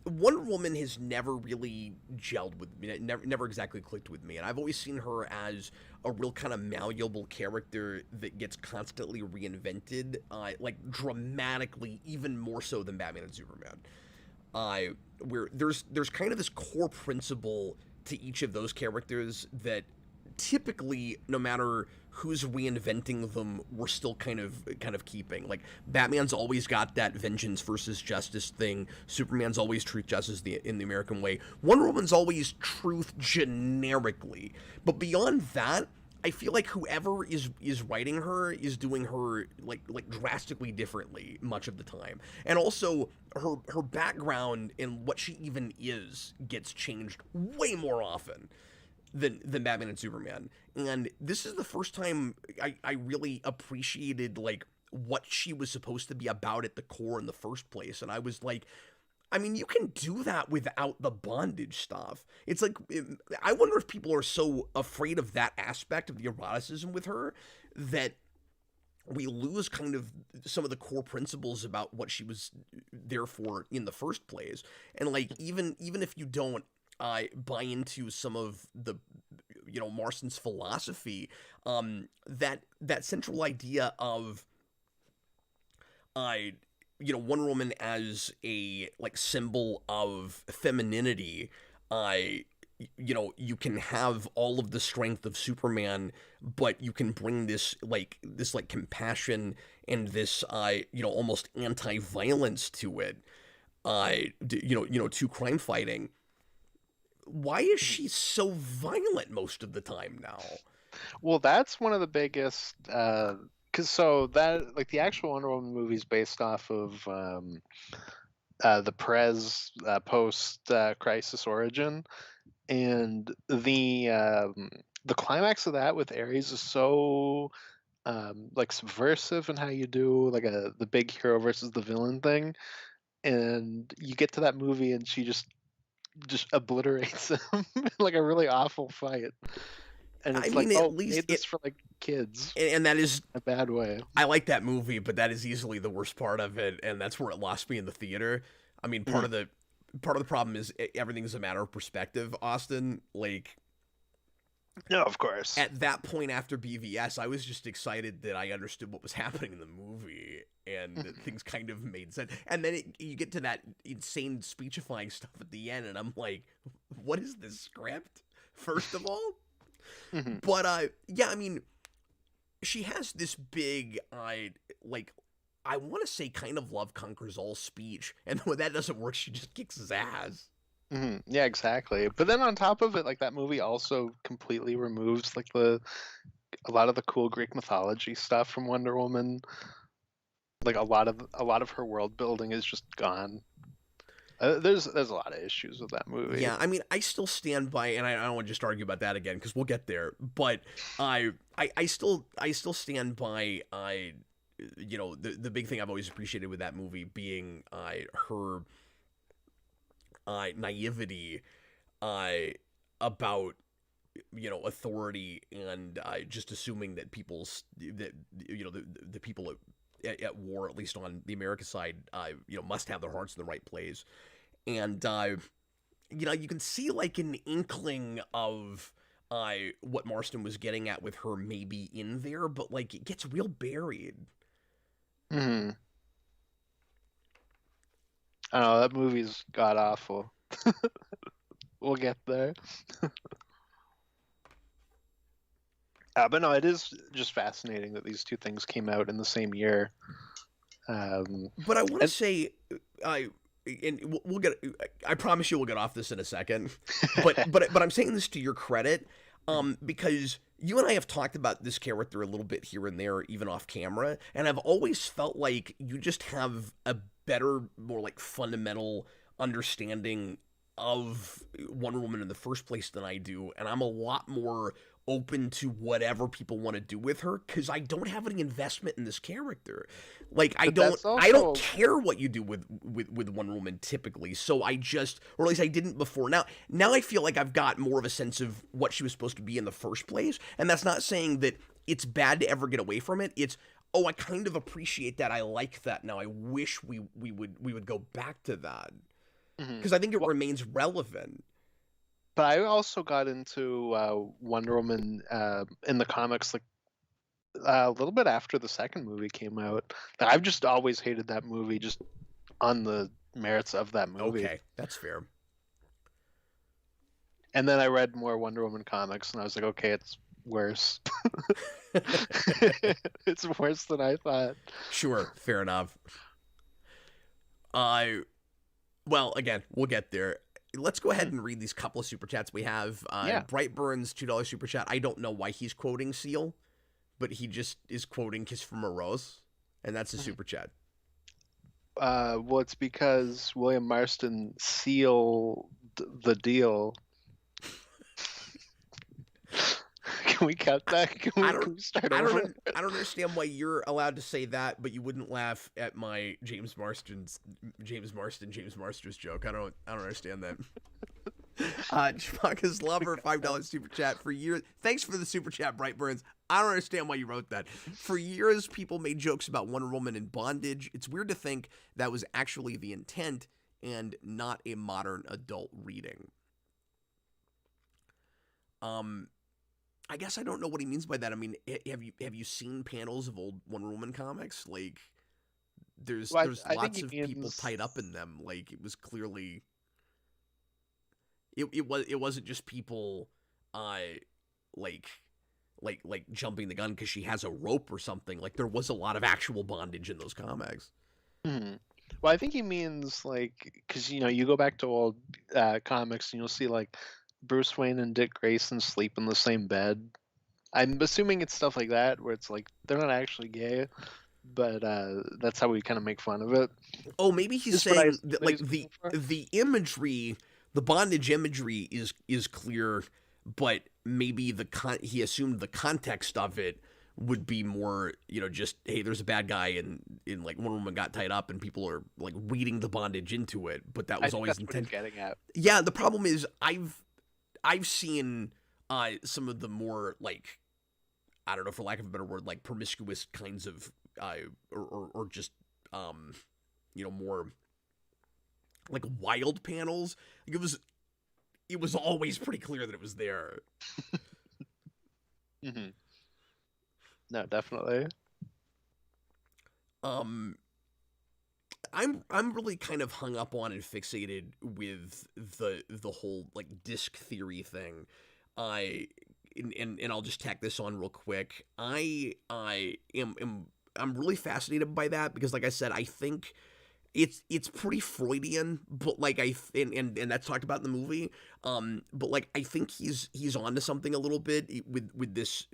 Wonder Woman has never really gelled with me, never exactly clicked with me, and I've always seen her as a real kind of malleable character that gets constantly reinvented, like dramatically, even more so than Batman and Superman. Where there's kind of this core principle to each of those characters that typically, no matter who's reinventing them, we're still kind of keeping. Like, Batman's always got that vengeance versus justice thing. Superman's always truth justice in the American way. Wonder Woman's always truth generically. But beyond that, I feel like whoever is writing her is doing her like drastically differently much of the time. And also her background and what she even is gets changed way more often than Batman and Superman. And this is the first time I really appreciated like what she was supposed to be about at the core in the first place. And I was like, I mean, you can do that without the bondage stuff. It's like, I wonder if people are so afraid of that aspect of the eroticism with her that we lose kind of some of the core principles about what she was there for in the first place. And like, even if you don't buy into some of the, Marston's philosophy, that central idea of, Wonder Woman as a like symbol of femininity, you can have all of the strength of Superman, but you can bring this compassion and this almost anti-violence to it, to crime fighting. Why is she so violent most of the time now? Well, that's one of the biggest that like the actual Wonder Woman movie is based off of the Perez post crisis origin, and the climax of that with Ares is so like subversive in how you do like the big hero versus the villain thing, and you get to that movie and she just obliterates him in like a really awful fight. And it's at least made this for like kids, and that is a bad way. I like that movie, but that is easily the worst part of it, and that's where it lost me in the theater. I mean, part of the problem is everything is a matter of perspective, Austin. Like, no, of course. At that point after BVS, I was just excited that I understood what was happening in the movie, and that things kind of made sense. And then you get to that insane speechifying stuff at the end, and I'm like, what is this script? first of all. Mhm. But yeah, I mean, she has this big like I want to say kind of love conquers all speech, and when that doesn't work, she just kicks his ass. Yeah, exactly. But then on top of it, like that movie also completely removes like a lot of the cool Greek mythology stuff from Wonder Woman. Like a lot of her world building is just gone. There's a lot of issues with that movie. Yeah, I mean, I still stand by, and I don't want to just argue about that again because we'll get there. But I still stand by. The big thing I've always appreciated with that movie being her naivety about authority and just assuming that the people at war, at least on the American side, must have their hearts in the right place. And you can see like an inkling of what Marston was getting at with her maybe in there, but like it gets real buried. hmm I don't know, that movie's god awful. We'll get there. But no, it is just fascinating that these two things came out in the same year. But I want to And say, I and we'll get. I promise you, we'll get off this in a second. But I'm saying this to your credit, because you and I have talked about this character a little bit here and there, even off camera, and I've always felt like you just have a better, more like fundamental understanding of Wonder Woman in the first place than I do, and I'm a lot more open to whatever people want to do with her because I don't have any investment in this character. Like I but don't that's I don't also care what you do with Wonder Woman typically. So I just, or at least I didn't before. Now I feel like I've got more of a sense of what she was supposed to be in the first place, and that's not saying that it's bad to ever get away from it. It's, oh, I kind of appreciate that. I like that now. I wish we would go back to that Mhm. because I think it Well, remains relevant. but I also got into Wonder Woman in the comics like a little bit after the second movie came out. I've just always hated that movie just on the merits of that movie. Okay, that's fair. And then I read more Wonder Woman comics and I was like, okay, it's worse. It's worse than I thought. Sure, fair enough. I Well, again, we'll get there. Let's go ahead Mhm. and read these couple of super chats we have. Yeah. Brightburn's $2 super chat. I don't know why he's quoting Seal, but he just is quoting Kiss from a Rose, and that's a Mhm. super chat. Well, it's because William Marston sealed the deal. Can we cut that? I Can we start I over? don't, I don't understand why you're allowed to say that, but you wouldn't laugh at my James Marston's joke. I don't understand that. Chewbacca's lover, $5 super chat for years. Thanks for the super chat, Brightburns. I don't understand why you wrote that. For years, people made jokes about Wonder Woman and bondage. It's weird to think that was actually the intent and not a modern adult reading. Um, I guess I don't know what he means by that. I mean, have you seen panels of old Wonder Woman comics? Like, there's Well, there's I think lots he of people means. tied up in them. Like, it was clearly it wasn't just people, uh, like like jumping the gun because she has a rope or something. Like, there was a lot of actual bondage in those comics. Mhm. Well, I think he means like because you go back to old comics and you'll see like Bruce Wayne and Dick Grayson sleep in the same bed. I'm assuming it's stuff like that where it's like they're not actually gay, but that's how we kind of make fun of it. Oh, maybe he's Is what I saying assume that that like he's going for. the imagery, the bondage imagery is clear, but maybe he assumed the context of it would be more, just, hey, there's a bad guy in like one woman got tied up and people are like reading the bondage into it, but that I was think always that's what he's intent. getting at. Yeah, the problem is I've seen some of the more like, I don't know, for lack of a better word, like promiscuous kinds of or just more like wild panels. Like, it was always pretty clear that it was there. hmm No, definitely. Um, I'm really kind of hung up on and fixated with the whole like disc theory thing. I and I'll just tack this on real quick. I'm really fascinated by that because, like I said, I think it's pretty Freudian, but like and that's talked about in the movie. But like I think he's onto something a little bit with this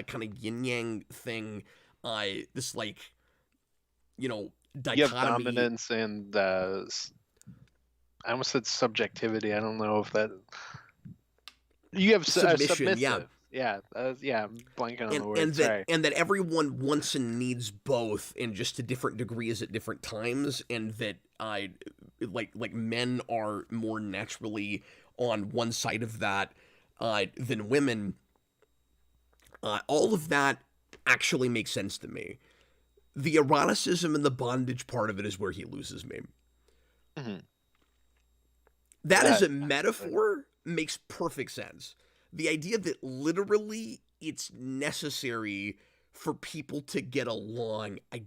kind of yin yang thing. This like You have dichotomy. dominance and I almost said subjectivity. I don't know if that. You have Submission, yeah. submissive. Yeah, yeah. I'm blanking on the word. And Sorry. that everyone wants and needs both, and just to different degrees at different times, and that like men are more naturally on one side of that than women. All of that actually makes sense to me. The eroticism and the bondage part of it is where he loses me. Mm-hmm. That as a metaphor makes perfect sense. The idea that literally it's necessary for people to get along, I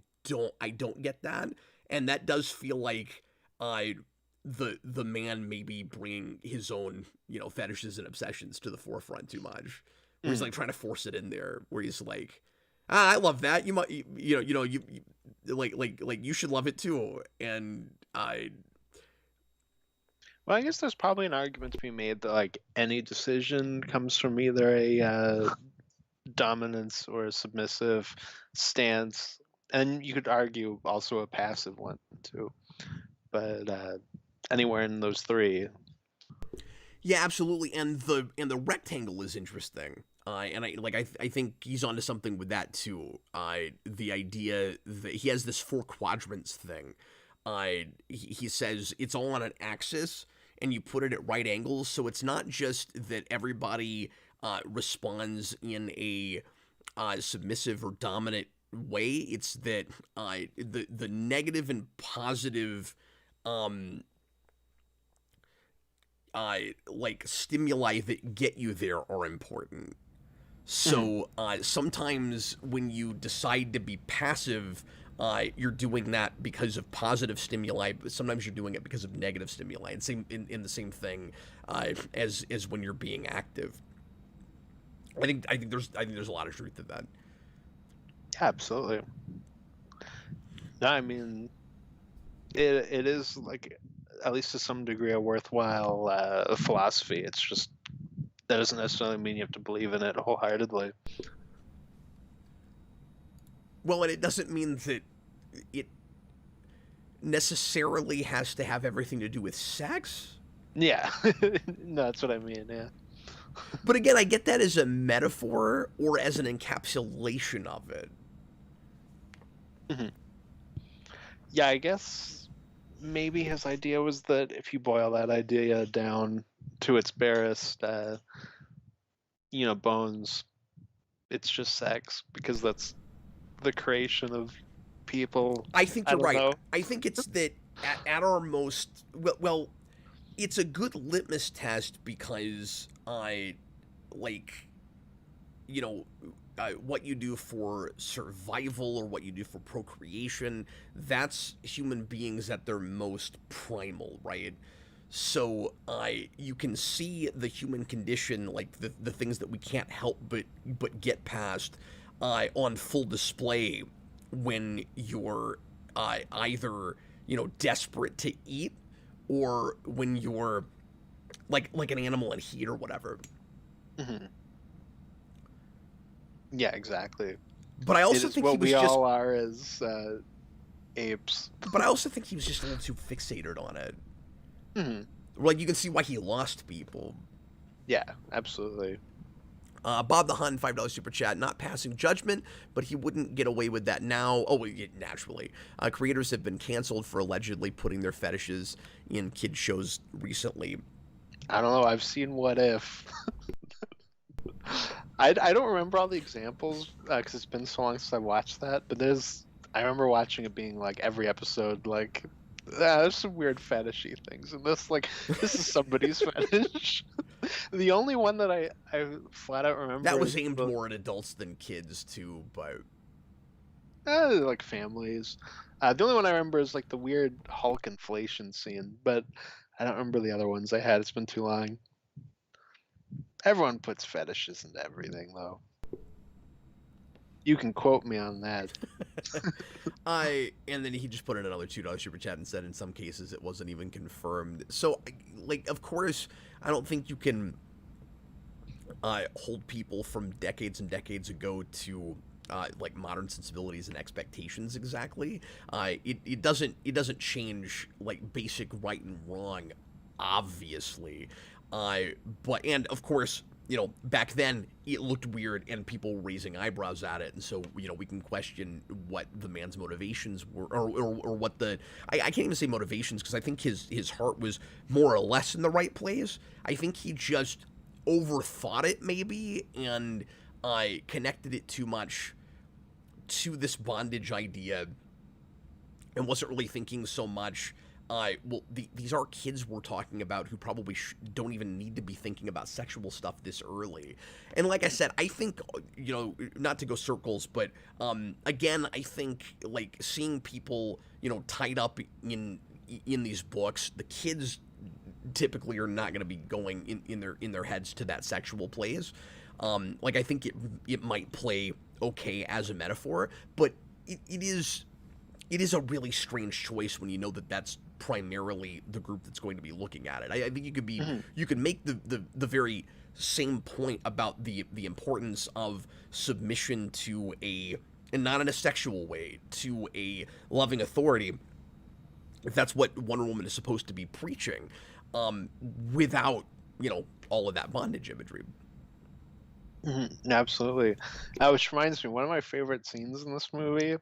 don't get that, and that does feel like the man maybe bringing his own fetishes and obsessions to the forefront too much. Where he's like trying to force it in there, where he's like, I love that. You might you like you should love it too, and Well, I guess there's probably an argument to be made that like any decision comes from either a dominance or a submissive stance, and you could argue also a passive one too. But anywhere in those three. Yeah, absolutely. And the rectangle is interesting. And I think he's onto something with that too. The idea that he has this 4 quadrants thing. He says it's all on an axis and you put it at right angles, so it's not just that everybody responds in a submissive or dominant way. It's that the negative and positive like stimuli that get you there are important. So sometimes when you decide to be passive, you're doing that because of positive stimuli, but sometimes you're doing it because of negative stimuli. And same in the same thing as when you're being active. I think there's a lot of truth to that. Absolutely. No, I mean, it is like at least to some degree a worthwhile philosophy. It's just that doesn't necessarily mean you have to believe in it wholeheartedly. Well, and it doesn't mean that it necessarily has to have everything to do with sex. Yeah, no, that's what I mean. Yeah. But again, I get that as a metaphor or as an encapsulation of it. Mm-hmm. Yeah, I guess maybe his idea was that if you boil that idea down to its barest, bones, it's just sex because that's the creation of people. I think you're right. Know. I think it's that at our most well, it's a good litmus test because what you do for survival or what you do for procreation, that's human beings at their most primal, right? So you can see the human condition, like the things that we can't help but get past, on full display when you're either desperate to eat or when you're like an animal in heat or whatever. Mm-hmm. Yeah, exactly. But I also think what he was we just all are as apes. But I also think he was just a little too fixated on it. Mm-hmm. Like you can see why he lost people. Yeah, absolutely. Bob the Hun, $5 super chat, not passing judgment, but he wouldn't get away with that now. Oh, naturally. Creators have been canceled for allegedly putting their fetishes in kid shows recently. I don't know. I've seen What If. I don't remember all the examples because it's been so long since I watched that. But I remember watching it being like every episode, like there's some weird fetishy things, and this is somebody's fetish. The only one that I flat out remember that was aimed more at adults than kids too, but like families. The only one I remember is like the weird Hulk inflation scene, but I don't remember the other ones I had. It's been too long. Everyone puts fetishes into everything, though. You can quote me on that. And then he just put in another $2 super chat and said in some cases it wasn't even confirmed. So, like, of course, I don't think you can hold people from decades and decades ago to like modern sensibilities and expectations exactly. It doesn't change like basic right and wrong, obviously. But and of course, you know, back then it looked weird and people were raising eyebrows at it, and so, you know, we can question what the man's motivations were, or what the I can't even say motivations, because I think his heart was more or less in the right place. I think he just overthought it maybe, and I connected it too much to this bondage idea and wasn't really thinking so much. These are kids we're talking about who probably don't even need to be thinking about sexual stuff this early. And like I said, I think, you know, not to go circles, but again, I think like seeing people, you know, tied up in these books, the kids typically are not going to be going in their heads to that sexual place. Like I think it might play okay as a metaphor, but it is a really strange choice when you know that that's primarily the group that's going to be looking at it. I think you could be you could make the very same point about the importance of submission to and not in a sexual way, to a loving authority, if that's what Wonder Woman is supposed to be preaching, without, you know, all of that bondage imagery. Absolutely. Which reminds me, one of my favorite scenes in this movie,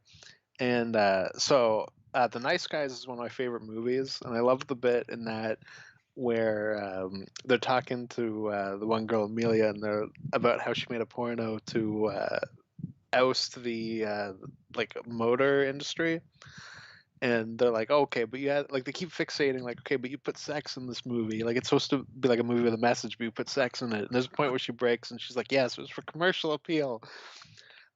and The Nice Guys is one of my favorite movies, and I love the bit in that where they're talking to the one girl, Amelia, and they're about how she made a porno to oust the like motor industry. And they're like, oh, okay, but you had, like, they keep fixating, like, okay, but you put sex in this movie. Like, it's supposed to be like a movie with a message, but you put sex in it. And there's a point where she breaks, and she's like, yes, it was for commercial appeal.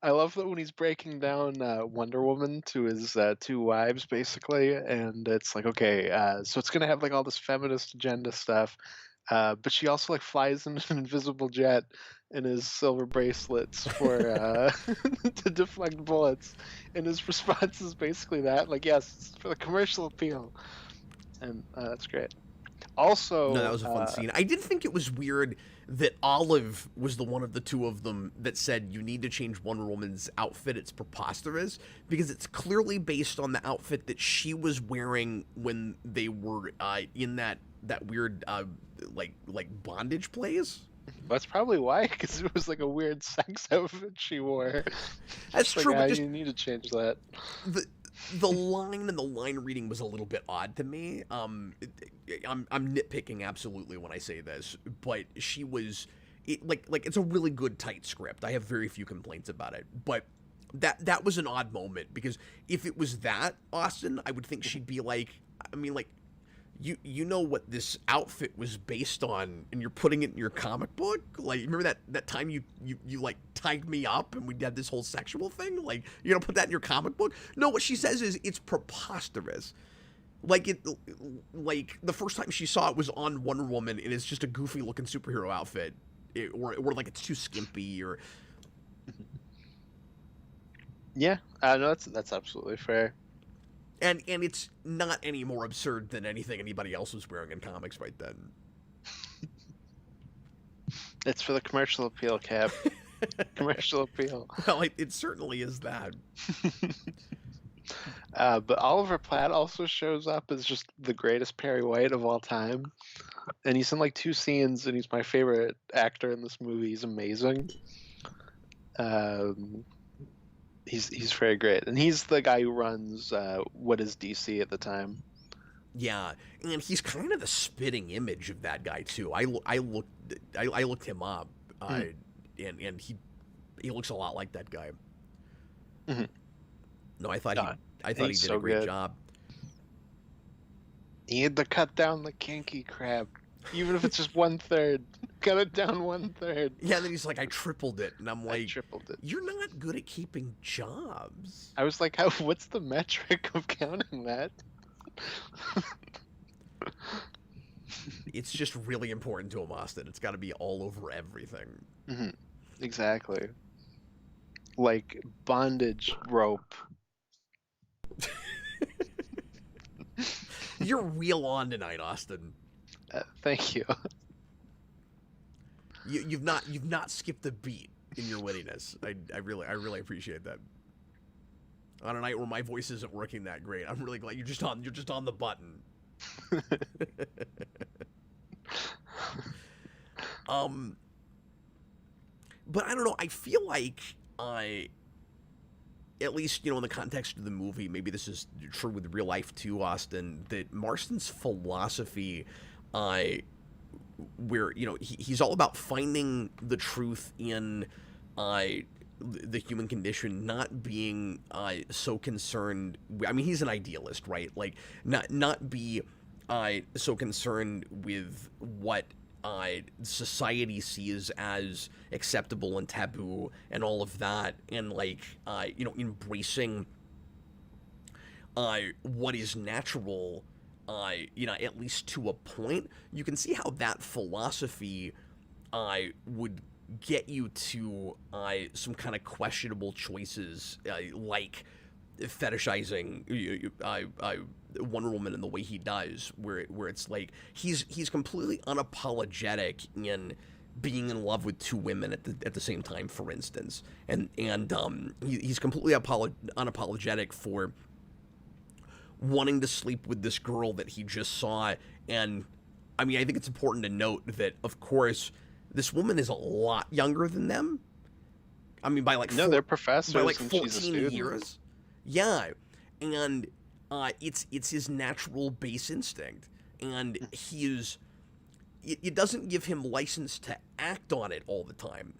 I love that when he's breaking down Wonder Woman to his two wives, basically, and it's like, okay, so it's gonna have like all this feminist agenda stuff, but she also like flies in an invisible jet in his silver bracelets for to deflect bullets, and his response is basically that, like, yes, it's for the commercial appeal, and that's great. Also, no, that was a fun scene. I did think it was weird that Olive was the one of the two of them that said you need to change Wonder Woman's outfit. It's preposterous because it's clearly based on the outfit that she was wearing when they were in that weird like bondage place. That's probably why, because it was like a weird sex outfit she wore. That's true, like, but just you need to change that. The line and the line reading was a little bit odd to me. I'm nitpicking absolutely when I say this, but she was like it's a really good tight script. I have very few complaints about it, but that was an odd moment because if it was that, Austin, I would think she'd be like, I mean, like, you know what this outfit was based on, and you're putting it in your comic book. Like, remember that time you like tied me up and we had this whole sexual thing? Like, you're gonna put that in your comic book? No, what she says is it's preposterous. Like the first time she saw it was on Wonder Woman, and it's just a goofy looking superhero outfit, or like it's too skimpy or. Yeah, no, that's absolutely fair. And it's not any more absurd than anything anybody else was wearing in comics right then. It's for the commercial appeal, Cap. Commercial appeal. Well, it certainly is that. But Oliver Platt also shows up as just the greatest Perry White of all time. And he's in like 2 scenes, and he's my favorite actor in this movie. He's amazing. He's very great, and he's the guy who runs what is DC at the time. Yeah, and he's kind of the spitting image of that guy too. I looked him up, and he looks a lot like that guy. Mm-hmm. No, I thought he did so a great good. job. He had to cut down the kinky crab, even if it's just 1/3. Cut it down 1/3. Yeah, and then he's like, I tripled it, and I'm like, I tripled it. You're not good at keeping jobs. I was like, what's the metric of counting that? It's just really important to him, Austin. It's got to be all over everything. Hmm. Exactly. Like bondage rope. You're real on tonight, Austin. Thank you. You've not skipped a beat in your wittiness. I really appreciate that. On a night where my voice isn't working that great, I'm really glad you're just on the button. But I don't know. I feel like at least, in the context of the movie, maybe this is true with real life too, Austin, that Marston's philosophy, where, he's all about finding the truth in the human condition, not being so concerned. I mean, he's an idealist, right? Like, not be so concerned with what society sees as acceptable and taboo and all of that, and embracing what is natural, at least to a point. You can see how that philosophy would get you to some kind of questionable choices, like fetishizing Wonder Woman in the way he does, where it's like he's completely unapologetic in being in love with two women at the same time, for instance, and he's completely unapologetic for wanting to sleep with this girl that he just saw. And I mean, I think it's important to note that, of course, this woman is a lot younger than them. I mean, by they're professors, by and she's a 14 student. years. Yeah, and it's his natural base instinct, and it doesn't give him license to act on it all the time,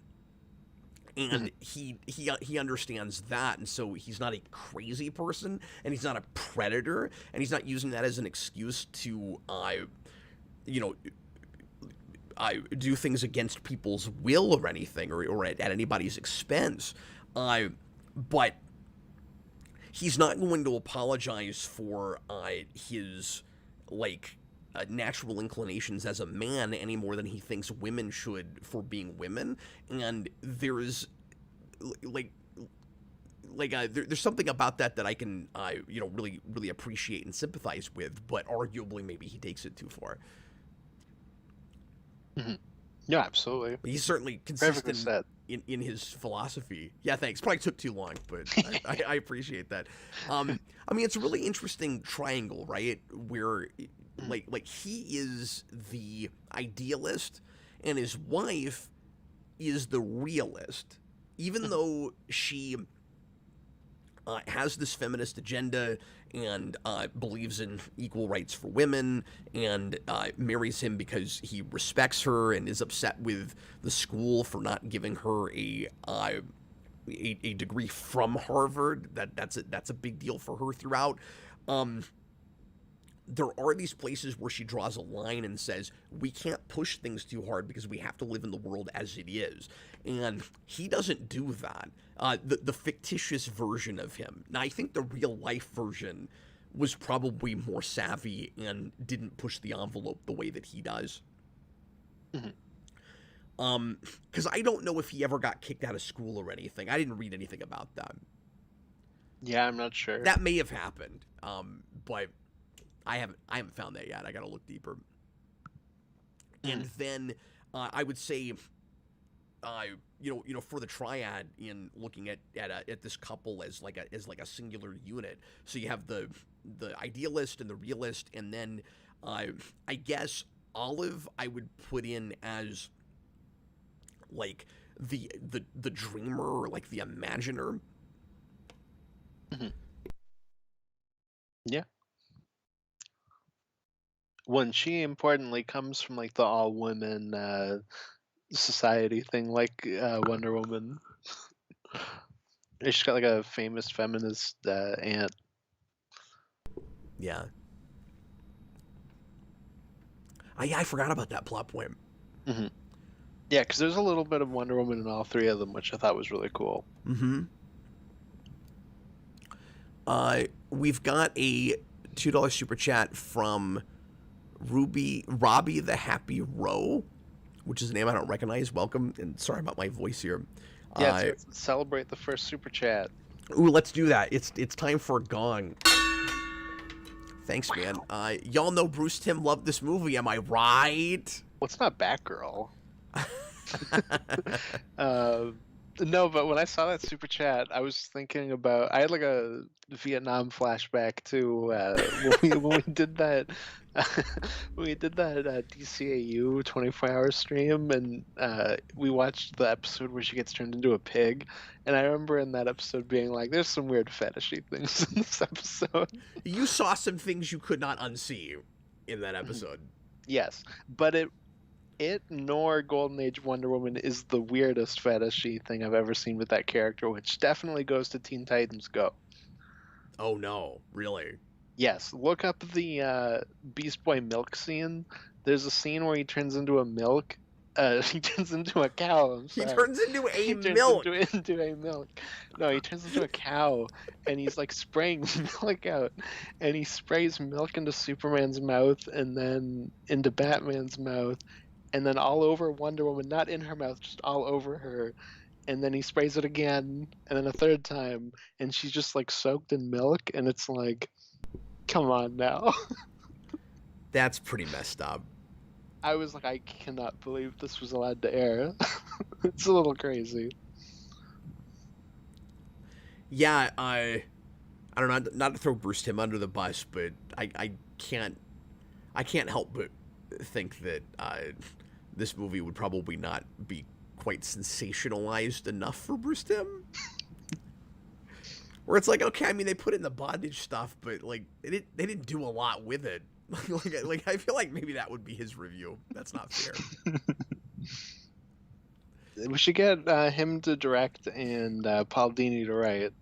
and he understands that, and so he's not a crazy person, and he's not a predator, and he's not using that as an excuse to do things against people's will or anything, or at anybody's expense, but he's not going to apologize for his natural inclinations as a man any more than he thinks women should for being women. And there's there's something about that I can really appreciate and sympathize with, but arguably maybe he takes it too far. Mm-hmm. Yeah, absolutely. But he's certainly consistent in his philosophy. Yeah, thanks. Probably took too long, but I appreciate that. I mean, it's a really interesting triangle, right? Where like he is the idealist and his wife is the realist, even though she has this feminist agenda and believes in equal rights for women, and marries him because he respects her and is upset with the school for not giving her a degree from Harvard. That's a big deal for her throughout. There are these places where she draws a line and says, we can't push things too hard because we have to live in the world as it is. And he doesn't do that. The fictitious version of him. Now, I think the real life version was probably more savvy and didn't push the envelope the way that he does. Because I don't know if he ever got kicked out of school or anything. I didn't read anything about that. Yeah, I'm not sure. That may have happened, but I haven't found that yet. I gotta look deeper. And then I would say, for the triad in looking at this couple as like a singular unit. So you have the idealist and the realist, and then I guess Olive I would put in as like the dreamer, or like the imaginer. Yeah. When she importantly comes from like the all women society thing, like Wonder Woman. She's got like a famous feminist aunt. Yeah. I forgot about that plot point. Yeah, because there's a little bit of Wonder Woman in all three of them, which I thought was really cool. We've got a $2 super chat from Robbie the Happy Row, which is a name I don't recognize. Welcome, and sorry about my voice here. Yeah, to celebrate the first super chat. Ooh, let's do that. It's time for a gong. Thanks, man. Y'all know Bruce Timm loved this movie, am I right? Well, it's not Batgirl. No, but when I saw that super chat, I was thinking about, I had like a Vietnam flashback to when we did that DCAU 24-hour stream, and we watched the episode where she gets turned into a pig, and I remember in that episode being like, there's some weird fetishy things in this episode. You saw some things you could not unsee in that episode. Yes, but it nor Golden Age Wonder Woman is the weirdest fetishy thing I've ever seen with that character, which definitely goes to Teen Titans Go. Oh no, really? Yes, look up the Beast Boy milk scene. There's a scene where he turns into a milk. He turns into a cow. I'm sorry. He turns into a milk. Into a milk. No, he turns into a cow, and he's like spraying milk out, and he sprays milk into Superman's mouth, and then into Batman's mouth, and then all over Wonder Woman, not in her mouth, just all over her. And then he sprays it again, and then a third time, and she's just like soaked in milk, and it's like, come on now. That's pretty messed up. I was like, I cannot believe this was allowed to air. It's a little crazy. Yeah, I don't know, not to throw Bruce Timm under the bus, but I can't help but think that this movie would probably not be quite sensationalized enough for Bruce Timm. Where it's like, okay, I mean, they put in the bondage stuff, but like they didn't do a lot with it. like I feel like maybe that would be his review. That's not fair. We should get him to direct and Paul Dini to write,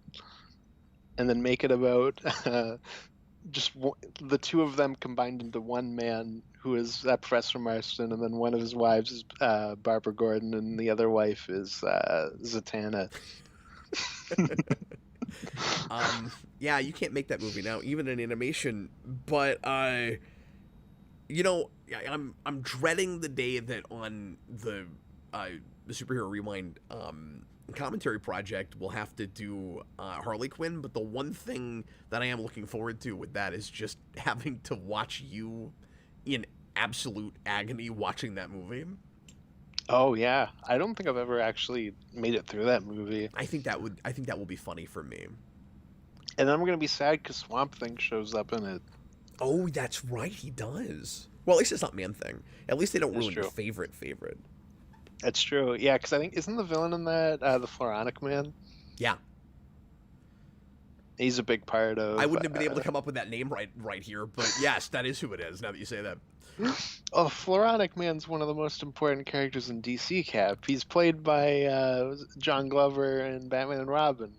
and then make it about just the two of them combined into one man who is Professor Marston, and then one of his wives is Barbara Gordon, and the other wife is Zatanna. Yeah, you can't make that movie now, even in animation. But you know, I'm dreading the day that on the Superhero Rewind commentary project we'll have to do Harley Quinn. But the one thing that I am looking forward to with that is just having to watch you in absolute agony watching that movie. Oh yeah, I don't think I've ever actually made it through that movie. I think that will be funny for me. And then I'm gonna be sad because Swamp Thing shows up in it. Oh, that's right, he does. Well, at least it's not Man Thing. At least they don't ruin your favorite. That's true. Yeah, because I think, isn't the villain in that the Floronic Man? Yeah. He's a big part of... I wouldn't have been able to come up with that name right here, but yes, that is who it is, now that you say that. Oh, Floronic Man's one of the most important characters in DC Cap. He's played by John Glover in Batman and Robin.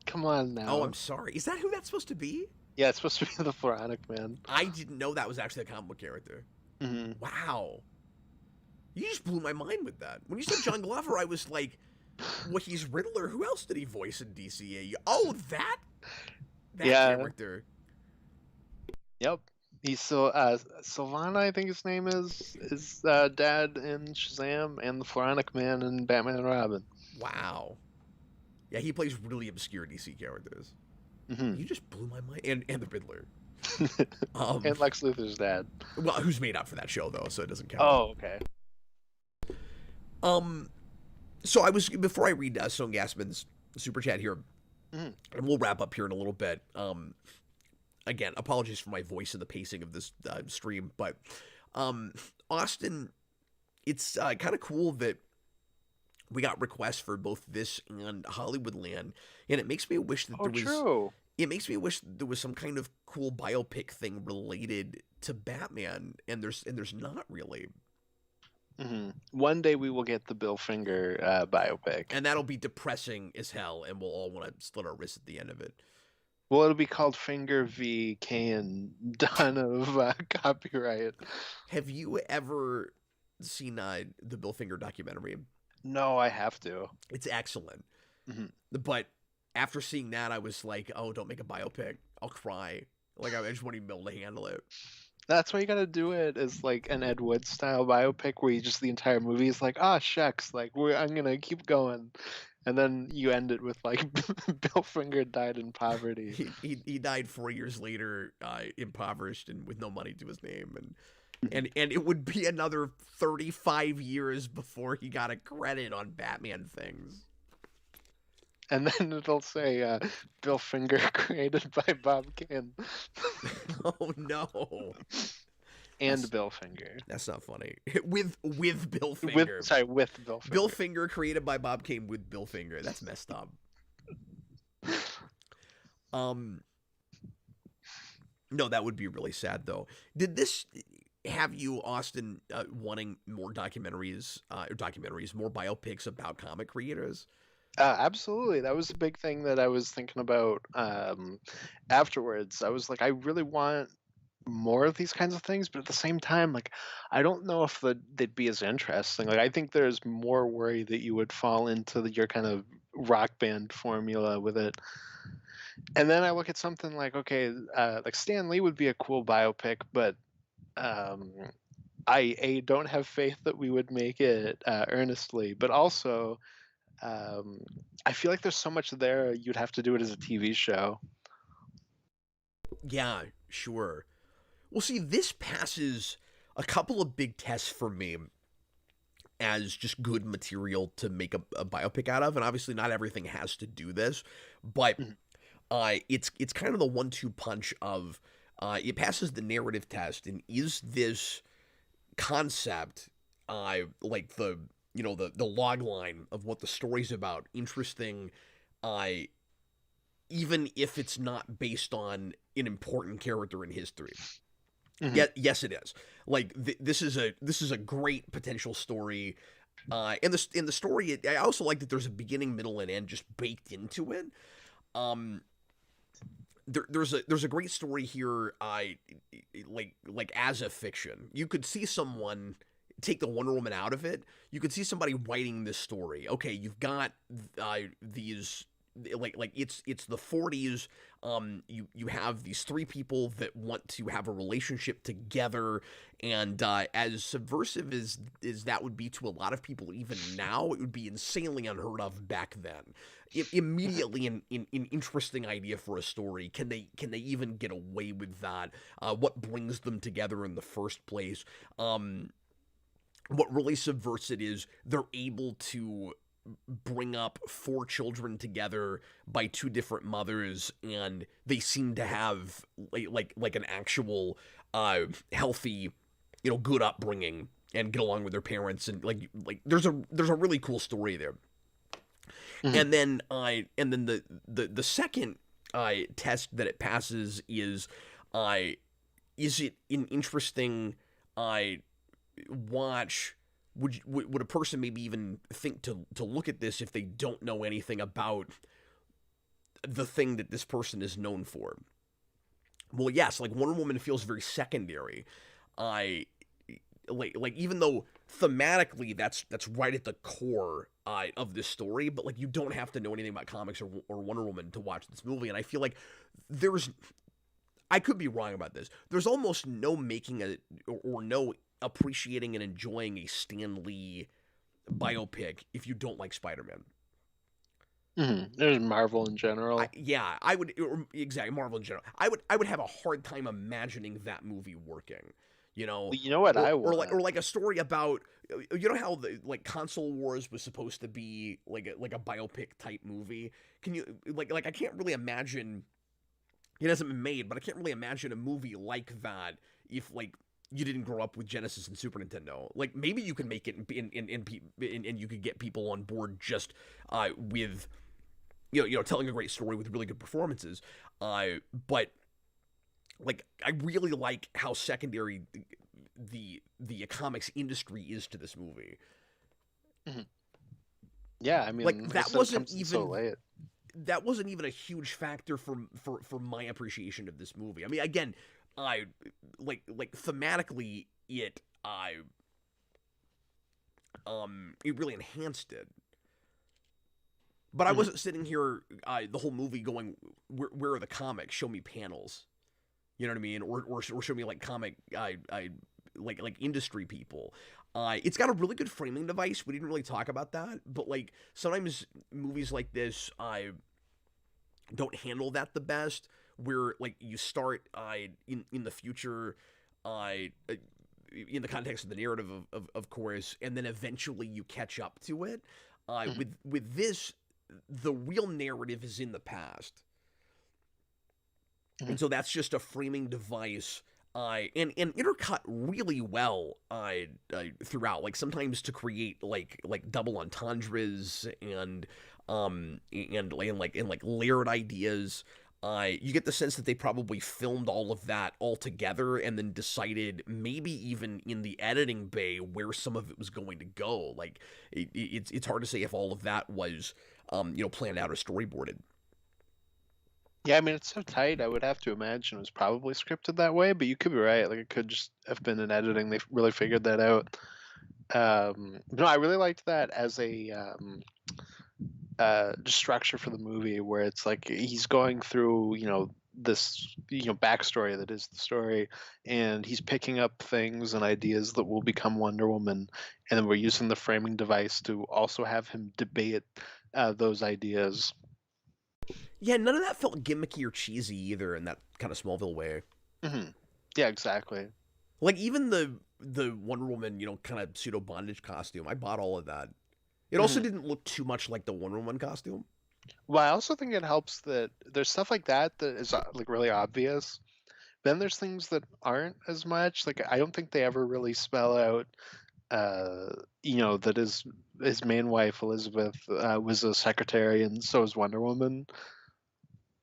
Come on now. Oh, I'm sorry. Is that who that's supposed to be? Yeah, it's supposed to be the Floronic Man. I didn't know that was actually a comic book character. Mm-hmm. Wow. You just blew my mind with that. When you said John Glover, I was like, well, he's Riddler. Who else did he voice in DCA? Oh, that character. Yep. He's Sylvana, I think his name is dad in Shazam, and the Floronic Man in Batman and Robin. Wow. Yeah, he plays really obscure DC characters. Mm-hmm. You just blew my mind. And the Riddler. And Lex Luthor's dad. Well, who's made up for that show, though, so it doesn't count. Oh, okay. So before I read Stone Gasman's super chat here, and we'll wrap up here in a little bit. Again, apologies for my voice and the pacing of this stream, but Austin, it's kind of cool that we got requests for both this and Hollywoodland, and it makes me wish that it makes me wish there was some kind of cool biopic thing related to Batman, and there's not really. Mm-hmm. One day we will get the Bill Finger biopic, and that'll be depressing as hell, and we'll all want to split our wrists at the end of it. Well, it'll be called Finger v. Kane, done of copyright. Have you ever seen the Bill Finger documentary? No, I have to. It's excellent. Mm-hmm. But after seeing that, I was like, oh, don't make a biopic. I'll cry. Like, I just want to be able to handle it. That's why you gotta do it as like an Ed Wood style biopic where you just the entire movie is like, ah, shucks, like I'm gonna keep going, and then you end it with like Bill Finger died in poverty. He died 4 years later, impoverished and with no money to his name, and it would be another 35 years before he got a credit on Batman things. And then it'll say Bill Finger created by Bob Kane. Oh no. And Bill Finger. That's not funny. With Bill Finger. With Bill Finger. Bill Finger created by Bob Kane with Bill Finger. That's messed up. No, that would be really sad though. Did this have you, Austin, wanting more documentaries, more biopics about comic creators? Absolutely. That was a big thing that I was thinking about afterwards. I was like, I really want more of these kinds of things, but at the same time, like, I don't know if they'd be as interesting. Like, I think there's more worry that you would fall into your kind of rock band formula with it. And then I look at something like, okay, like Stan Lee would be a cool biopic, but I don't have faith that we would make it earnestly, but also I feel like there's so much there you'd have to do it as a TV show. Yeah, sure. Well, see, this passes a couple of big tests for me as just good material to make a biopic out of, and obviously not everything has to do this, but it's kind of the 1-2 punch of it passes the narrative test, and is this concept like the log line of what the story's about interesting, even if it's not based on an important character in history. Yeah, yes, it is. Like this is a great potential story. In the story, I also like that there's a beginning, middle, and end just baked into it. There's a great story here. Like as a fiction, you could see someone take the Wonder Woman out of it. You could see somebody writing this story. Okay, you've got these. Like it's the 40s. You have these three people that want to have a relationship together, and as subversive as that would be to a lot of people even now, it would be insanely unheard of back then. Immediately an interesting idea for a story. Can they even get away with that? What brings them together in the first place? What really subverts it is they're able to bring up 4 children together by 2 different mothers, and they seem to have like an actual healthy, good upbringing and get along with their parents, and like there's a really cool story there. And then the second test that it passes is it an interesting watch? Would a person maybe even think to look at this if they don't know anything about the thing that this person is known for? Well, yes, like Wonder Woman feels very secondary. Like even though thematically that's right at the core of this story, but like you don't have to know anything about comics or Wonder Woman to watch this movie, and I feel like I could be wrong about this. There's almost no making or no appreciating and enjoying a Stan Lee biopic if you don't like Spider-Man. There's Marvel in general. I would exactly Marvel in general. I would have a hard time imagining that movie working. You know what or like a story about how the like Console Wars was supposed to be like a biopic type movie. Can you like I can't really imagine. It hasn't been made, but I can't really imagine a movie like that if like you didn't grow up with Genesis and Super Nintendo. Like maybe you can make it and you could get people on board just with telling a great story with really good performances. But like I really like how secondary the comics industry is to this movie. Yeah, I mean, like that wasn't even so late. That wasn't even a huge factor for my appreciation of this movie. I mean, again, I like thematically it really enhanced it. But I wasn't sitting here the whole movie going, where are the comics? Show me panels. You know what I mean? Or show me like comic, like industry people. It's got a really good framing device. We didn't really talk about that, but like sometimes movies like this, don't handle that the best. Where like you start, in the future, in the context of the narrative of course, and then eventually you catch up to it. With this, the real narrative is in the past, and so that's just a framing device, and intercut really well, throughout. Like sometimes to create like double entendres and layered ideas. You get the sense that they probably filmed all of that all together and then decided, maybe even in the editing bay, where some of it was going to go. Like it's hard to say if all of that was planned out or storyboarded. Yeah, I mean, it's so tight. I would have to imagine it was probably scripted that way, but you could be right. Like, it could just have been in editing. They really figured that out. No, I really liked that as a just structure for the movie, where it's like he's going through, this, backstory that is the story, and he's picking up things and ideas that will become Wonder Woman, and then we're using the framing device to also have him debate those ideas. Yeah, none of that felt gimmicky or cheesy either in that kind of Smallville way. Hmm. Yeah, exactly. Like even the Wonder Woman, kind of pseudo bondage costume, I bought all of that. It also didn't look too much like the Wonder Woman costume. Well, I also think it helps that there's stuff like that that is like really obvious. Then there's things that aren't as much. Like, I don't think they ever really spell out, that his main wife Elizabeth was a secretary, and so is Wonder Woman.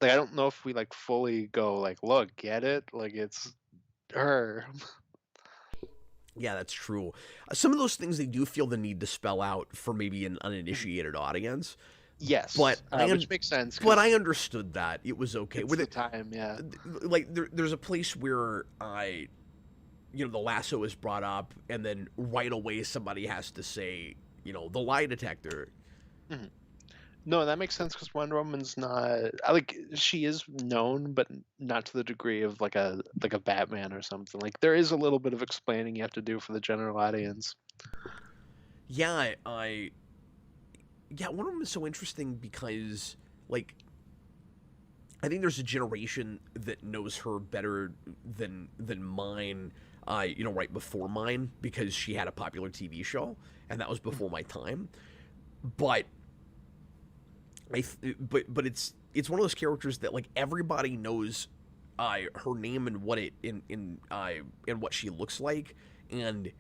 Like, I don't know if we like fully go like, look, get it? Like, it's her. Yeah, that's true. Some of those things they do feel the need to spell out for maybe an uninitiated audience. Yes, But which makes sense. But I understood that it was okay. It's the time, yeah. Like there's a place where the lasso is brought up, and then right away somebody has to say, the lie detector. Mm-hmm. No, that makes sense because Wonder Woman's not like, she is known, but not to the degree of like a Batman or something. Like, there is a little bit of explaining you have to do for the general audience. Yeah, Wonder Woman's so interesting because like I think there's a generation that knows her better than mine. Right before mine, because she had a popular TV show, and that was before my time. But but it's one of those characters that like everybody knows her name and what it in and what she looks like, and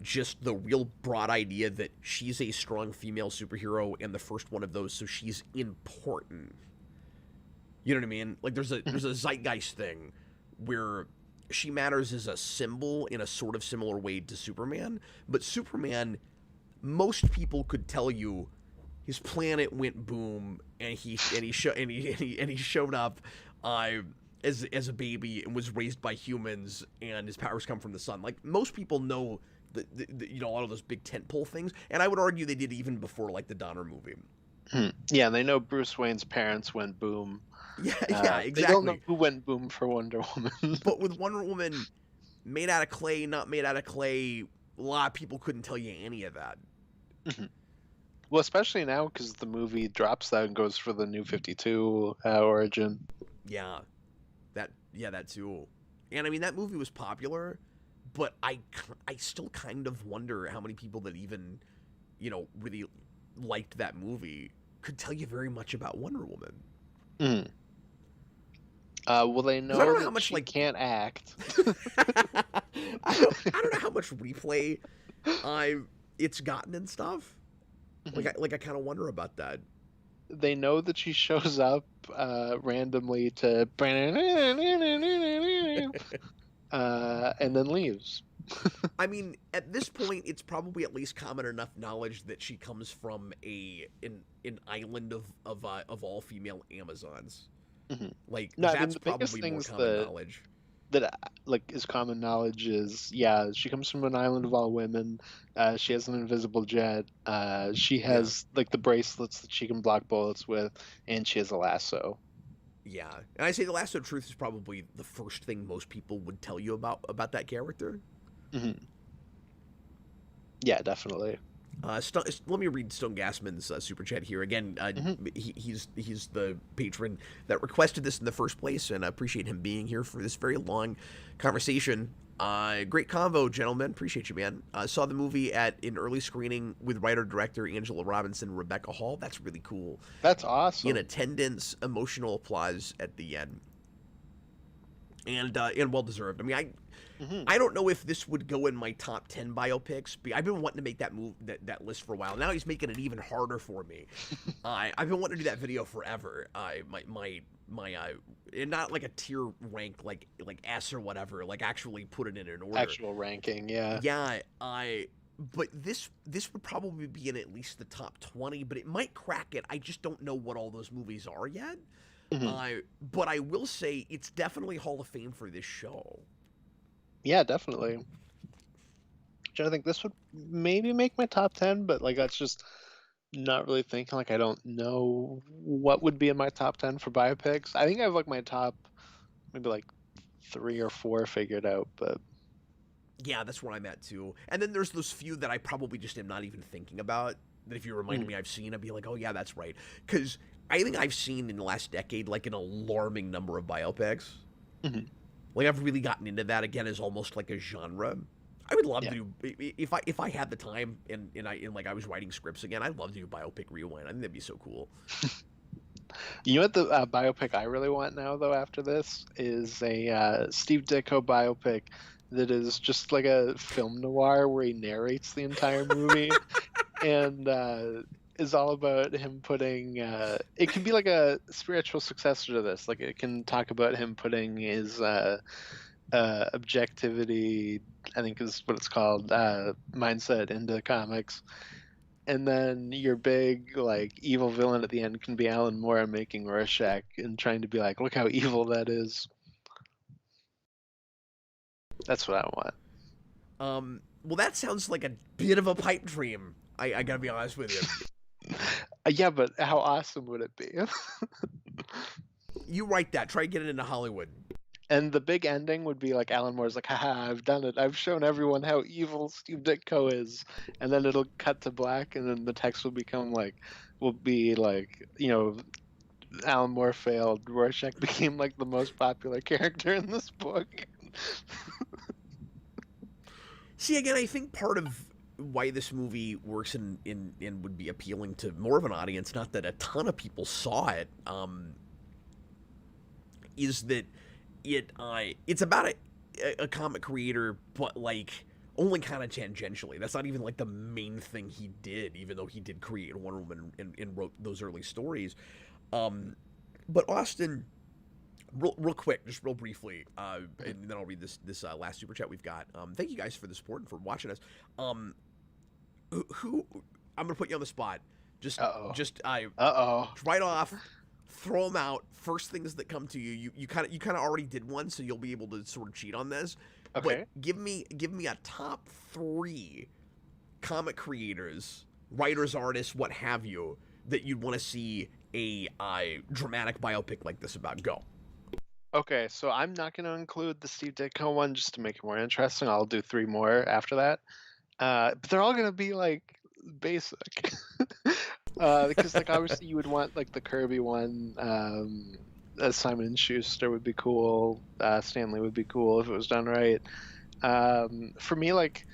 just the real broad idea that she's a strong female superhero and the first one of those, so she's important. You know what I mean? Like there's a zeitgeist thing where she matters as a symbol in a sort of similar way to Superman, but Superman, most people could tell you his planet went boom, and he showed up as a baby and was raised by humans, and his powers come from the sun. Like most people know a lot of those big tentpole things, and I would argue they did even before like the Donner movie. Yeah, they know Bruce Wayne's parents went boom. Yeah, exactly. They don't know who went boom for Wonder Woman. But with Wonder Woman, made out of clay, not made out of clay, a lot of people couldn't tell you any of that. Well, especially now because the movie drops that and goes for the New 52 origin. Yeah, that too. And I mean, that movie was popular, but I still kind of wonder how many people that even, really liked that movie could tell you very much about Wonder Woman. Well, they know, I don't know that how much she like can't act. I don't know how much replay it's gotten and stuff. Like I kind of wonder about that. They know that she shows up randomly to and then leaves. I mean, at this point, it's probably at least common enough knowledge that she comes from an island of all female Amazons. Like No, that's the probably biggest more things common knowledge. that like is common knowledge is, yeah, she comes from an island of all women. She has an invisible jet. She has like the bracelets that she can block bullets with, and she has a lasso. Yeah, and I say the lasso of truth is probably the first thing most people would tell you about that character. Hmm. Yeah, definitely. Let me read Stone Gasman's super chat here again. Hmm. He's the patron that requested this in the first place, and I appreciate him being here for this very long conversation. Great convo, gentlemen. Appreciate you, man. Saw the movie at an early screening with writer-director Angela Robinson and Rebecca Hall. That's really cool. That's In awesome. attendance, emotional applause at the end, and well deserved. I mean, Hmm. I don't know if this would go in my top 10 biopics. But I've been wanting to make that list for a while. Now he's making it even harder for me. I've been wanting to do that video forever. And not like a tier rank like S or whatever. Like actually put it in an order. Actual ranking, yeah. Yeah, but this would probably be in at least the top 20, but it might crack it. I just don't know what all those movies are yet. Hmm. But I will say it's definitely Hall of Fame for this show. Yeah, definitely. I think this would maybe make my top 10, but like that's just not really thinking. Like I don't know what would be in my top 10 for biopics. I think I have like my top maybe like 3 or 4 figured out, but Yeah, that's where I'm at too. And then there's those few that I probably just am not even thinking about. That if you reminded me I've seen, I'd be like, oh yeah, that's right. Because I think I've seen in the last decade like an alarming number of biopics. Mhm. Like I've really gotten into that again as almost like a genre. I would love Yeah. to if I had the time and I was writing scripts again. I'd love to do biopic rewind. I think that'd be so cool. You know what the biopic I really want now though after this is a Steve Ditko biopic that is just like a film noir where he narrates the entire movie and is all about him putting it can be like a spiritual successor to this. Like it can talk about him putting his objectivity, I think is what it's called, mindset into comics. And then your big like evil villain at the end can be Alan Moore making Rorschach and trying to be like, look how evil that is. That's what I want. Well, that sounds like a bit of a pipe dream. I gotta be honest with you. Yeah, but how awesome would it be? You write that. Try to get it into Hollywood. And the big ending would be like Alan Moore's like, haha, I've done it. I've shown everyone how evil Steve Ditko is. And then it'll cut to black, and then the text will be like, Alan Moore failed. Rorschach became like the most popular character in this book. See, again, I think part of why this movie works and would be appealing to more of an audience, not that a ton of people saw it, is that it's about a comic creator, but like only kind of tangentially. That's not even like the main thing he did, even though he did create Wonder Woman and wrote those early stories. But Austin, real quick, just real briefly, and then I'll read this last super chat we've got. Thank you guys for the support and for watching us. Who I'm gonna put you on the spot. Just right off, throw them out. First things that come to you. You kind of already did one, so you'll be able to sort of cheat on this. Okay. But give me a top 3 comic creators, writers, artists, what have you, that you'd want to see a dramatic biopic like this about. Go. Okay, so I'm not going to include the Steve Ditko one just to make it more interesting. I'll do 3 more after that. But they're all going to be like basic. Because like obviously you would want like the Kirby one. Simon and Schuster would be cool. Stanley would be cool if it was done right. For me, like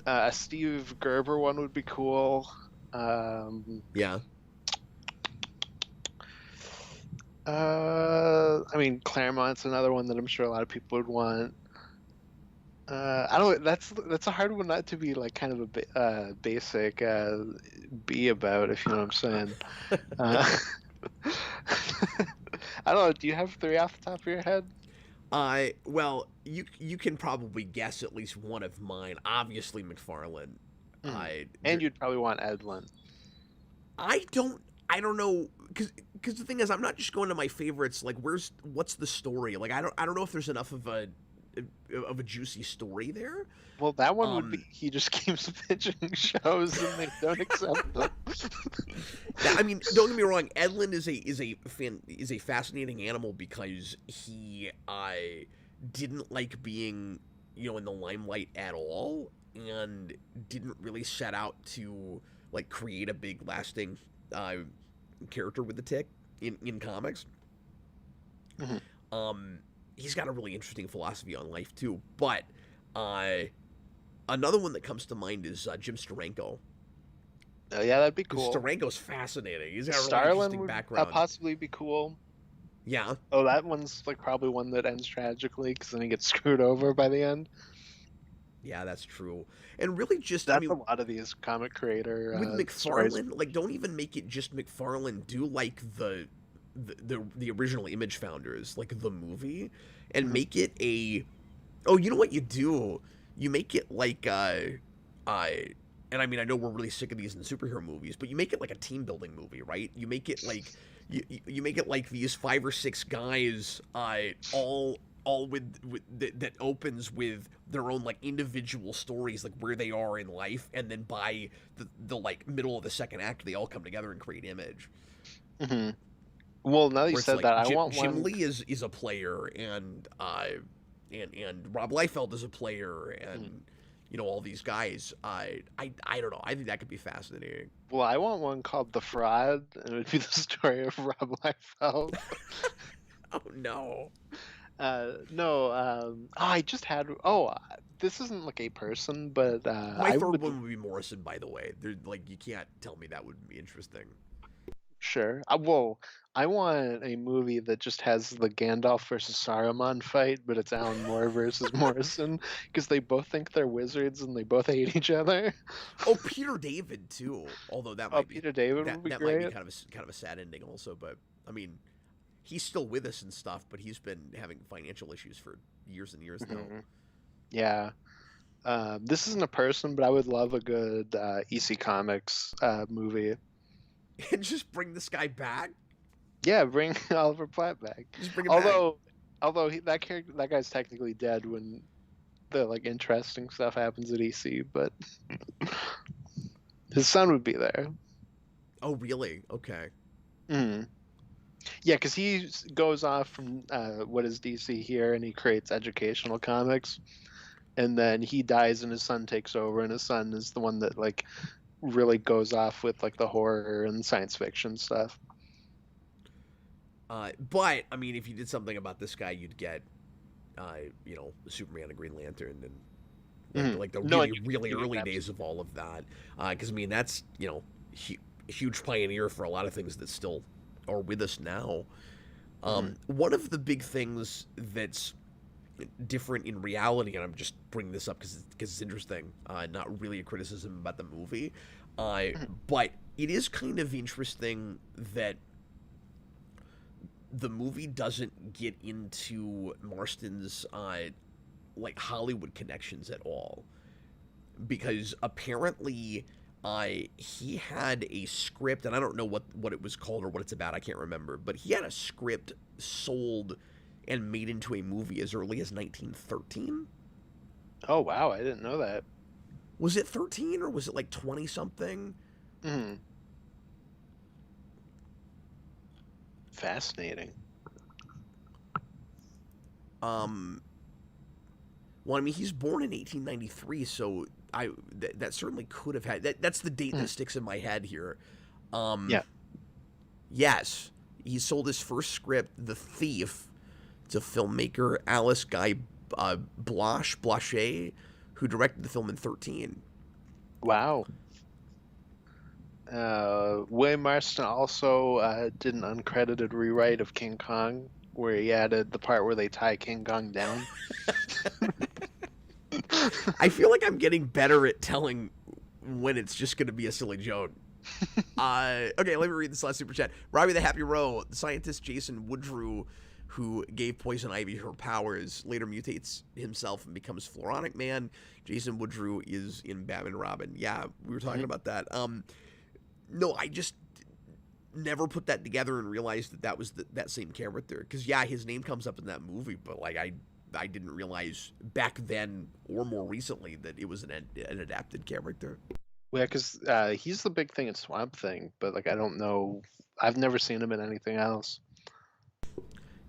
a Steve Gerber one would be cool. Yeah. I mean, Claremont's another one that I'm sure a lot of people would want. I don't. That's a hard one not to be like kind of a basic be about, if you know what I'm saying. I don't know. Do you have 3 off the top of your head? Well, you can probably guess at least one of mine. Obviously, McFarlane. And you'd probably want Edlin. I don't know, because the thing is, I'm not just going to my favorites. Like, what's the story? Like, I don't know if there's enough of a of a juicy story there. Well, that one would be he just keeps pitching shows and they don't accept them. I mean, don't get me wrong. Edlund is a fascinating animal because he didn't like being in the limelight at all, and didn't really set out to like create a big lasting character with the Tick in comics. Mm-hmm. He's got a really interesting philosophy on life too. But another one that comes to mind is Jim Steranko. Oh yeah, that'd be cool. Steranko's fascinating. He's got a really Starlin interesting would background. possibly be cool. Yeah. Oh, that one's like probably one that ends tragically because then he gets screwed over by the end. Yeah, that's true. And really, just that's a lot of these comic creator with McFarlane. stories. Like, don't even make it just McFarlane. Do like the original Image founders, like the movie, and make it a. Oh, you know what you do? You make it like and I mean, I know we're really sick of these in superhero movies, but you make it like a team building movie, right? You make it like you make it like these 5 or 6 guys, all with that opens with their own like individual stories, like where they are in life, and then by the like middle of the second act, they all come together and create Image. Mm-hmm. Well, now that you said like that, I want Jim one. Lee is a player, and Rob Liefeld is a player, and all these guys. I don't know. I think that could be fascinating. Well, I want one called The Fraud, and it would be the story of Rob Liefeld. Oh no. No. I just had. Oh, this isn't like a person, but my third one would be Morrison. By the way, they're like, you can't tell me that wouldn't be interesting. Sure. Well, I want a movie that just has the Gandalf versus Saruman fight, but it's Alan Moore versus Morrison, because they both think they're wizards and they both hate each other. Oh, Peter David too. Although that might be Peter David would be great. Might be kind of a sad ending also. But I mean, he's still with us and stuff, but he's been having financial issues for years and years now. Yeah. This isn't a person, but I would love a good EC Comics movie. And just bring this guy back. Yeah, bring Oliver Platt back. Just bring him back. Although that guy's technically dead when the like interesting stuff happens at EC, but his son would be there. Oh, really? Okay. Yeah, because he goes off from what is DC here, and he creates educational comics, and then he dies, and his son takes over, and his son is the one that like really goes off with like the horror and science fiction stuff. But I mean, if you did something about this guy, you'd get, Superman and Green Lantern, and like the really early days of all of that. Because I mean, that's huge pioneer for a lot of things that still are with us now. One of the big things that's different in reality, and I'm just bringing this up because it's interesting, not really a criticism about the movie, but it is kind of interesting that the movie doesn't get into Marston's like Hollywood connections at all, because apparently he had a script, and I don't know what it was called or what it's about, I can't remember, but he had a script sold and made into a movie as early as 1913. Oh wow, I didn't know that. Was it 13 or was it like 20 something? Fascinating. Well, I mean, he's born in 1893, so that certainly could have had that's the date that sticks in my head here. Yeah. Yes, he sold his first script, The Thief, to filmmaker Alice Guy Blaché, who directed the film in 13. Wow. William Marston also did an uncredited rewrite of King Kong, where he added the part where they tie King Kong down. I feel like I'm getting better at telling when it's just going to be a silly joke. Okay, let me read this last super chat. Robbie the Happy Row, the scientist Jason Woodrue, who gave Poison Ivy her powers, later mutates himself and becomes Floronic Man. Jason Woodrue is in Batman and Robin. Yeah, we were talking about that. No, I just never put that together and realized that was that same character. Because, yeah, his name comes up in that movie, but, like, I I didn't realize back then or more recently that it was an adapted character. Yeah, because he's the big thing in Swamp Thing, but like I don't know, I've never seen him in anything else.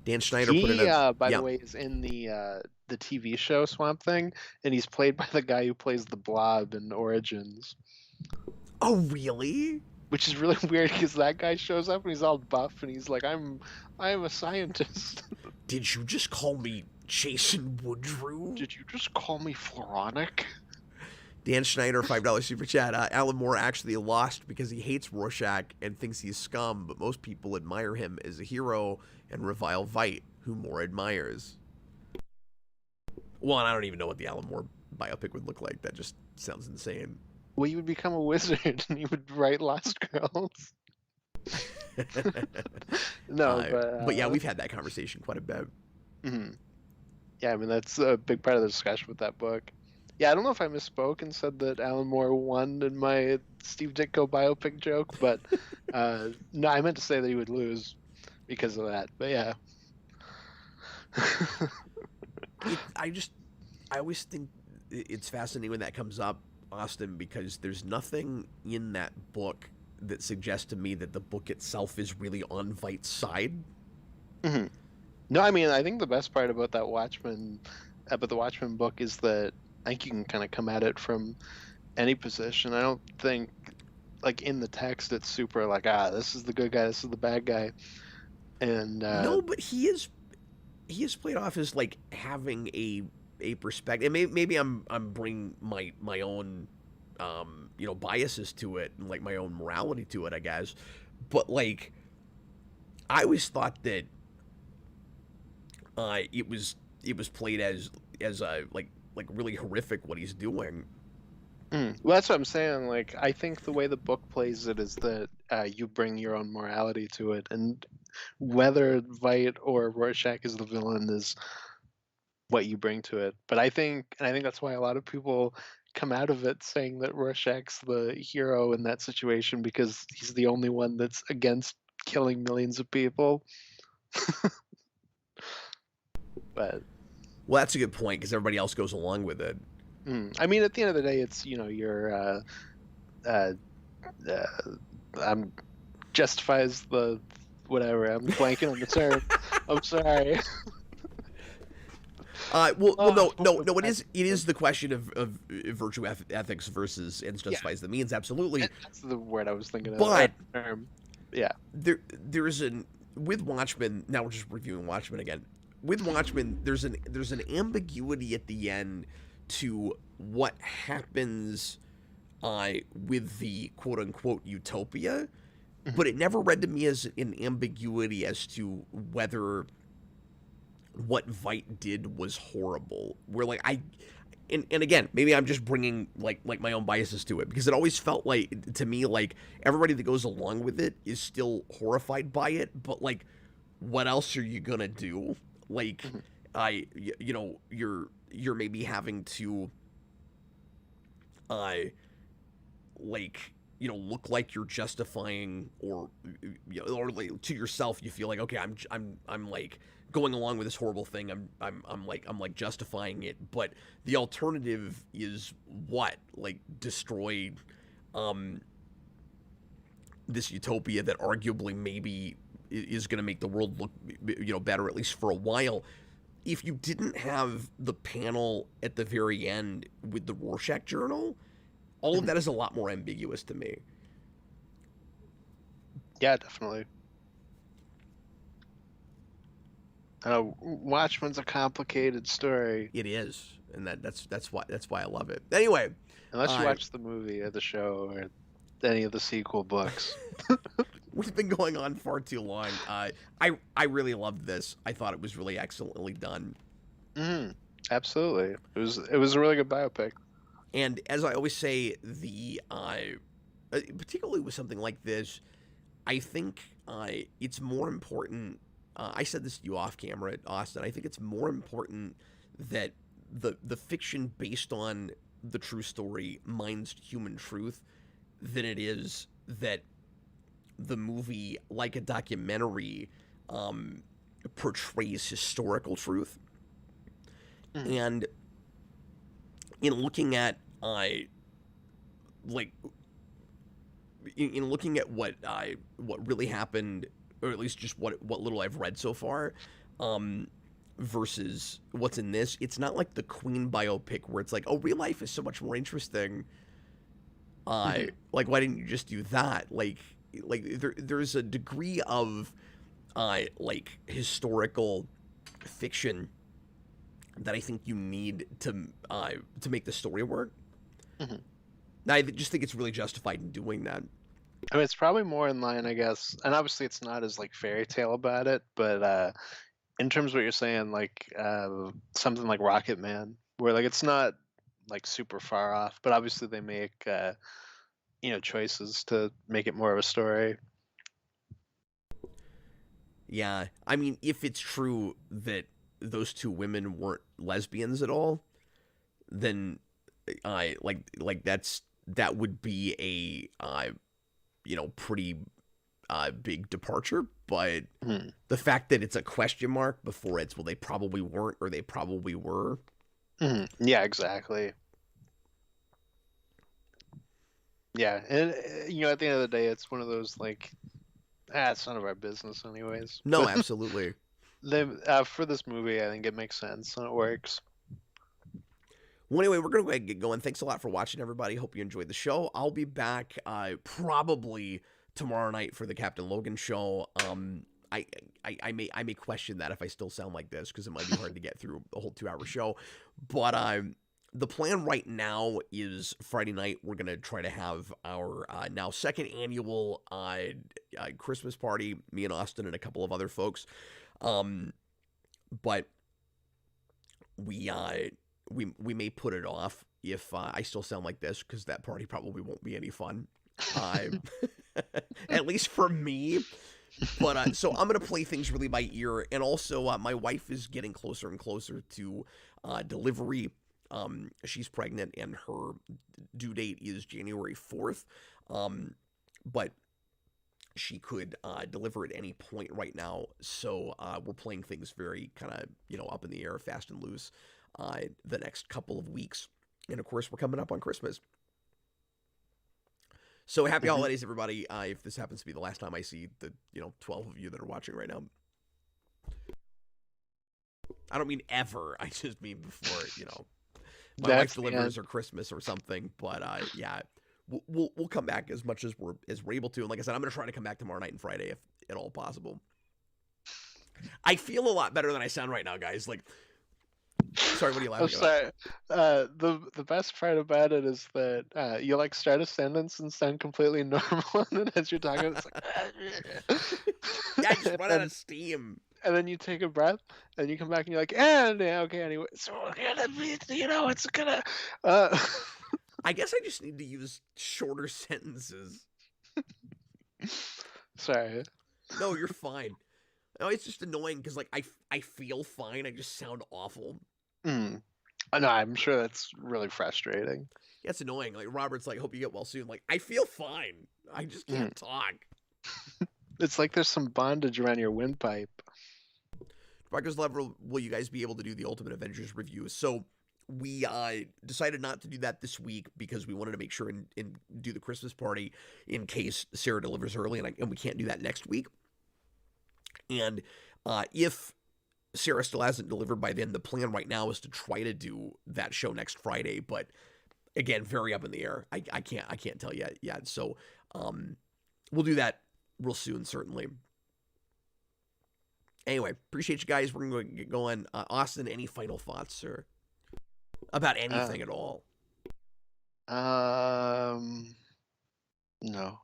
Dan Schneider put in He, a by the way, is in the TV show Swamp Thing, and he's played by the guy who plays the Blob in Origins. Oh, really? Which is really weird because that guy shows up and he's all buff and he's like, "I'm a scientist." Did you just call me Jason Woodrue? Did you just call me Floronic? Dan Schneider, $5 super chat. Alan Moore actually lost because he hates Rorschach and thinks he's scum, but most people admire him as a hero and revile Veidt, who Moore admires. Well, and I don't even know what the Alan Moore biopic would look like. That just sounds insane. Well, you would become a wizard and you would write Lost Girls. No, but yeah, we've had that conversation quite a bit. Mm-hmm. Yeah, I mean that's a big part of the discussion with that book. Yeah, I don't know if I misspoke and said that Alan Moore won in my Steve Ditko biopic joke, but no, I meant to say that he would lose because of that. But yeah. I always think it's fascinating when that comes up, Austin, because there's nothing in that book that suggests to me that the book itself is really on Veidt's side. Mm-hmm. No, I mean, I think the best part about the Watchmen book is that I think you can kind of come at it from any position. I don't think, like, in the text it's super like, this is the good guy, this is the bad guy. And no, but he is played off as like having a perspective. And maybe I'm bringing my own biases to it and like my own morality to it, I guess. But like, I always thought that it was played as a like really horrific what he's doing. Well, that's what I'm saying. Like, I think the way the book plays it is that you bring your own morality to it, and whether Veidt or Rorschach is the villain is what you bring to it. But I think that's why a lot of people come out of it saying that Rorschach's the hero in that situation because he's the only one that's against killing millions of people. But well, that's a good point because everybody else goes along with it. I mean, at the end of the day, it's your justifies the whatever. I'm blanking on the term. I'm sorry. No. It is the question of virtue ethics versus ends justifies the means. Absolutely, that's the word I was thinking of. But yeah, there is with Watchmen. Now we're just reviewing Watchmen again. With Watchmen, there's an ambiguity at the end to what happens with the quote unquote utopia, but it never read to me as an ambiguity as to whether what Veidt did was horrible. Where like and again, maybe I'm just bringing like my own biases to it because it always felt like to me like everybody that goes along with it is still horrified by it, but like what else are you gonna do? Like you're maybe having to look like you're justifying or like to yourself you feel like okay I'm like going along with this horrible thing I'm like justifying it, but the alternative is what, like destroy this utopia that arguably maybe is going to make the world look better, at least for a while. If you didn't have the panel at the very end with the Rorschach journal, all of that is a lot more ambiguous to me. Yeah, definitely. Watchmen's a complicated story. It is, and that's why I love it. Anyway, unless you watch the movie or the show or any of the sequel books. We've been going on far too long. I really loved this. I thought it was really excellently done. Absolutely, it was a really good biopic. And as I always say, particularly with something like this, I think it's more important. I said this to you off camera, Austin. I think it's more important that the fiction based on the true story mines human truth than it is that the movie, like a documentary, portrays historical truth. Mhm. And in looking at like in looking at what really happened, or at least just what little I've read so far, um, versus what's in this, it's not like the Queen biopic where it's like, oh, real life is so much more interesting. Mhm. Like, why didn't you just do that? There's a degree of like historical fiction that I think you need to make the story work. Mhm. I just think it's really justified in doing that. I mean, it's probably more in line, I guess, and obviously it's not as like fairy tale about it, but in terms of what you're saying, like something like Rocket Man, where like it's not like super far off, but obviously they make choices to make it more of a story. Yeah, I mean, if it's true that those two women weren't lesbians at all, then I that would be a pretty big departure. But Mhm. the fact that it's a question mark before it's, well, they probably weren't or they probably were. Mhm. Yeah, exactly. Yeah, and at the end of the day, it's one of those like, it's none of our business anyways. No, But absolutely. for this movie, I think it makes sense and it works. Well, anyway, we're gonna go ahead and get going. Thanks a lot for watching, everybody. Hope you enjoyed the show. I'll be back probably tomorrow night for the Captain Logan show. I may question that if I still sound like this because it might be hard to get through a whole 2 hour show. But the plan right now is Friday night we're gonna try to have our now second annual Christmas party. Me and Austin and a couple of other folks. Um, but we we may put it off if I still sound like this because that party probably won't be any fun. Uh, at least for me. But so I'm gonna play things really by ear, and also my wife is getting closer and closer to delivery. She's pregnant, and her due date is January 4th. But she could deliver at any point right now. So we're playing things very kind of, up in the air, fast and loose the next couple of weeks. And of course, we're coming up on Christmas. So happy Mhm. holidays, everybody. If this happens to be the last time I see the, 12 of you that are watching right now. I don't mean ever. I just mean before, my wife That's the delivers end. or Christmas or something. But yeah, we'll come back as much as we're able to. And like I said, I'm gonna try to come back tomorrow night and Friday if at all possible. I feel a lot better than I sound right now, guys. Like, sorry, what are you I'm laughing about? sorry. The best part about it is that you like start a sentence and sound completely normal, and then as you're talking, it's Yeah, I just like, run out of steam. and then you take a breath, and you come back, and you're like, and yeah, okay, anyway, so we're gonna be, it's gonna. Uh, I guess I just need to use shorter sentences. sorry. No, you're fine. No, it's just annoying because like I feel fine. I just sound awful. Mm. I know. I'm sure that's really frustrating. Yeah, it's annoying. Like Robert's like, hope you get well soon. Like I feel fine. I just Mm. can't talk. It's like there's some bondage around your windpipe. Rutgers level, will you guys be able to do the Ultimate Avengers review? So we decided not to do that this week because we wanted to make sure and do the Christmas party in case Sarah delivers early, and we can't do that next week. And if Sarah still hasn't delivered by then, the plan right now is to try to do that show next Friday. But again, very up in the air. I can't tell yet. So we'll do that real soon, certainly. Anyway, appreciate you guys. We're going to get going. Austin, any final thoughts, sir, about Uh, anything at all? um, no.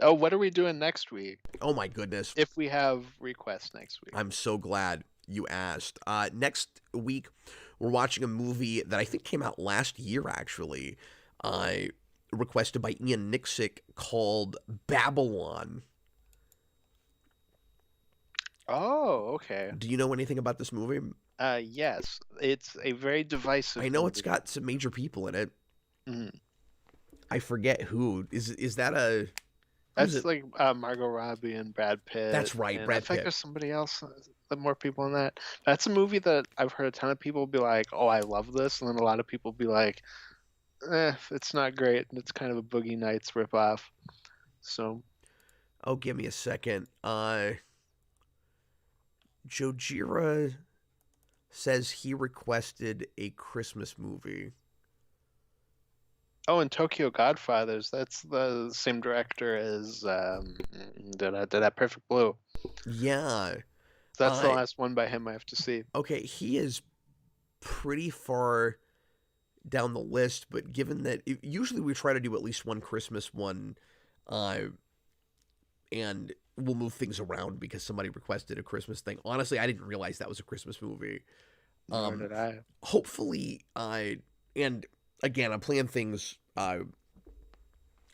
Oh, what are we doing next week? Oh my goodness. If we have requests next week. I'm so glad you asked. Next week, we're watching a movie that I think came out last year, actually, requested by Ian Nixick, called Babylon. Oh, okay. Do you know anything about this movie? Yes, it's a very divisive I know it's movie. got some major people in it. Mhm. I forget who. Is that a Who's That's it? like Margot Robbie and Brad Pitt. That's right, And I Brad think Pitt. there's somebody else, more people in that. That's a movie that I've heard a ton of people be like, "Oh, I love this," and then a lot of people be like, it's not great, and it's kind of a Boogie Nights ripoff. So, Oh, give me a second. Jojira says he requested a Christmas movie. oh, and Tokyo Godfathers. That's the same director as did that Perfect Blue. Yeah. That's the last one by him I have to see. Okay, he is pretty far down the list, but given that usually we try to do at least one Christmas one, and we'll move things around because somebody requested a Christmas thing. Honestly, I didn't realize that was a Christmas movie. Nor did I. Hopefully, and again, I'm playing things.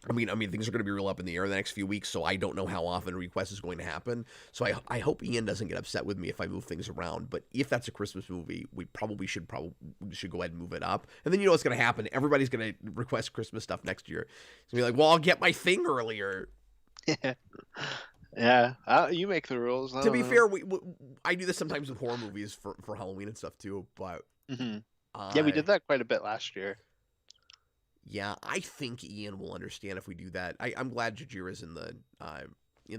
I mean, things are going to be real up in the air in the next few weeks, so I don't know how often a request is going to happen. So I hope Ian doesn't get upset with me if I move things around. But if that's a Christmas movie, we should go ahead and move it up. And then you know what's going to happen? Everybody's going to request Christmas stuff next year. It's going to be like, well, I'll get my thing earlier. Yeah, you make the rules. To be fair, I do this sometimes with horror movies for Halloween and stuff too. But yeah, we did that quite a bit last year. Yeah, I think Ian will understand if we do that. I'm glad Jajira's in the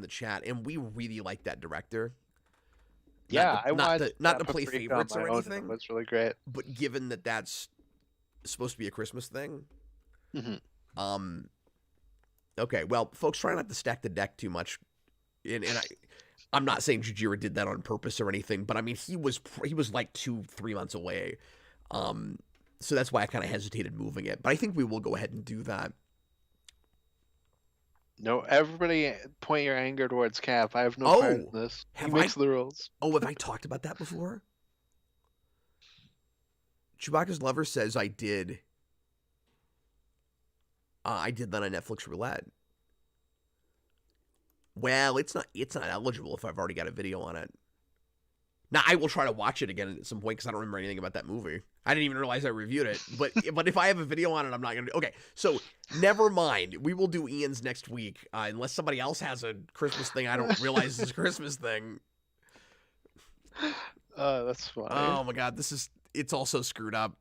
chat, and we really like that director. Yeah, not to play favorites or anything. That's really great. But given that that's supposed to be a Christmas thing, okay. Well, folks, try not to stack the deck too much. And I'm not saying Jajira did that on purpose or anything, but I mean he was like 2-3 months away. So that's why I kind of hesitated moving it. But I think we will go ahead and do that. No, everybody point your anger towards Cap. I have no part in this. He makes the rules. Oh, have I talked about that before? Chewbacca's lover says I did. I did that on Netflix Roulette. Well, it's not eligible if I've already got a video on it. Now, I will try to watch it again at some point because I don't remember anything about that movie. I didn't even realize I reviewed it. But if I have a video on it, I'm not going to do. Okay, so never mind. We will do Ian's next week unless somebody else has a Christmas thing I don't realize is a Christmas thing. That's funny. Oh my God, it's all so screwed up.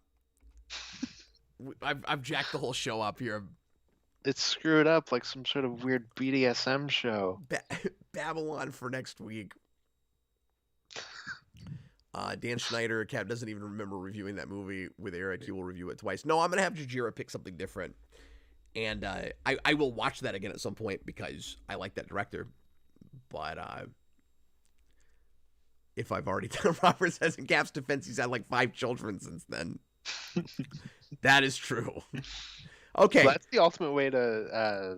I've jacked the whole show up here. It's screwed up like some sort of weird BDSM show. Babylon for next week. Dan Schneider, Cap doesn't even remember reviewing that movie with Eric. He will review it twice. No, I'm going to have Jajira pick something different. And I will watch that again at some point because I like that director. But if I've already done Robert says in Cap's defense, he's had like 5 children since then. That is true. Okay. So that's the ultimate way to,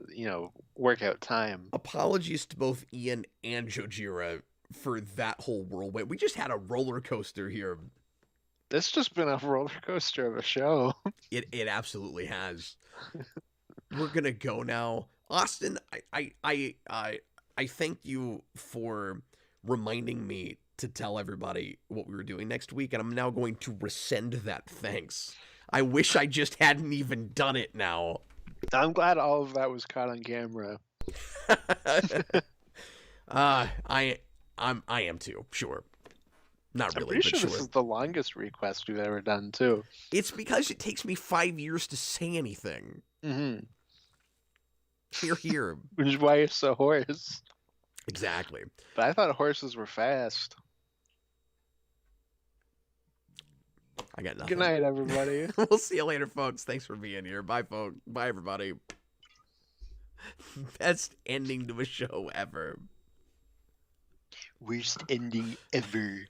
work out time. Apologies to both Ian and Jojira for that whole whirlwind. We just had a roller coaster here. This just been a roller coaster of a show. It absolutely has. We're gonna go now, Austin. I thank you for reminding me to tell everybody what we were doing next week, and I'm now going to rescind that thanks. I wish I just hadn't even done it now. I'm glad all of that was caught on camera. I am too, sure. Not really, I'm pretty but sure this is the longest request we've ever done, too. It's because it takes me 5 years to say anything. Mm-hmm. Here. Which is why you're so hoarse. Exactly. But I thought horses were fast. I got nothing. Good night, everybody. We'll see you later, folks. Thanks for being here. Bye, folks. Bye, everybody. Best ending to a show ever. Worst ending ever.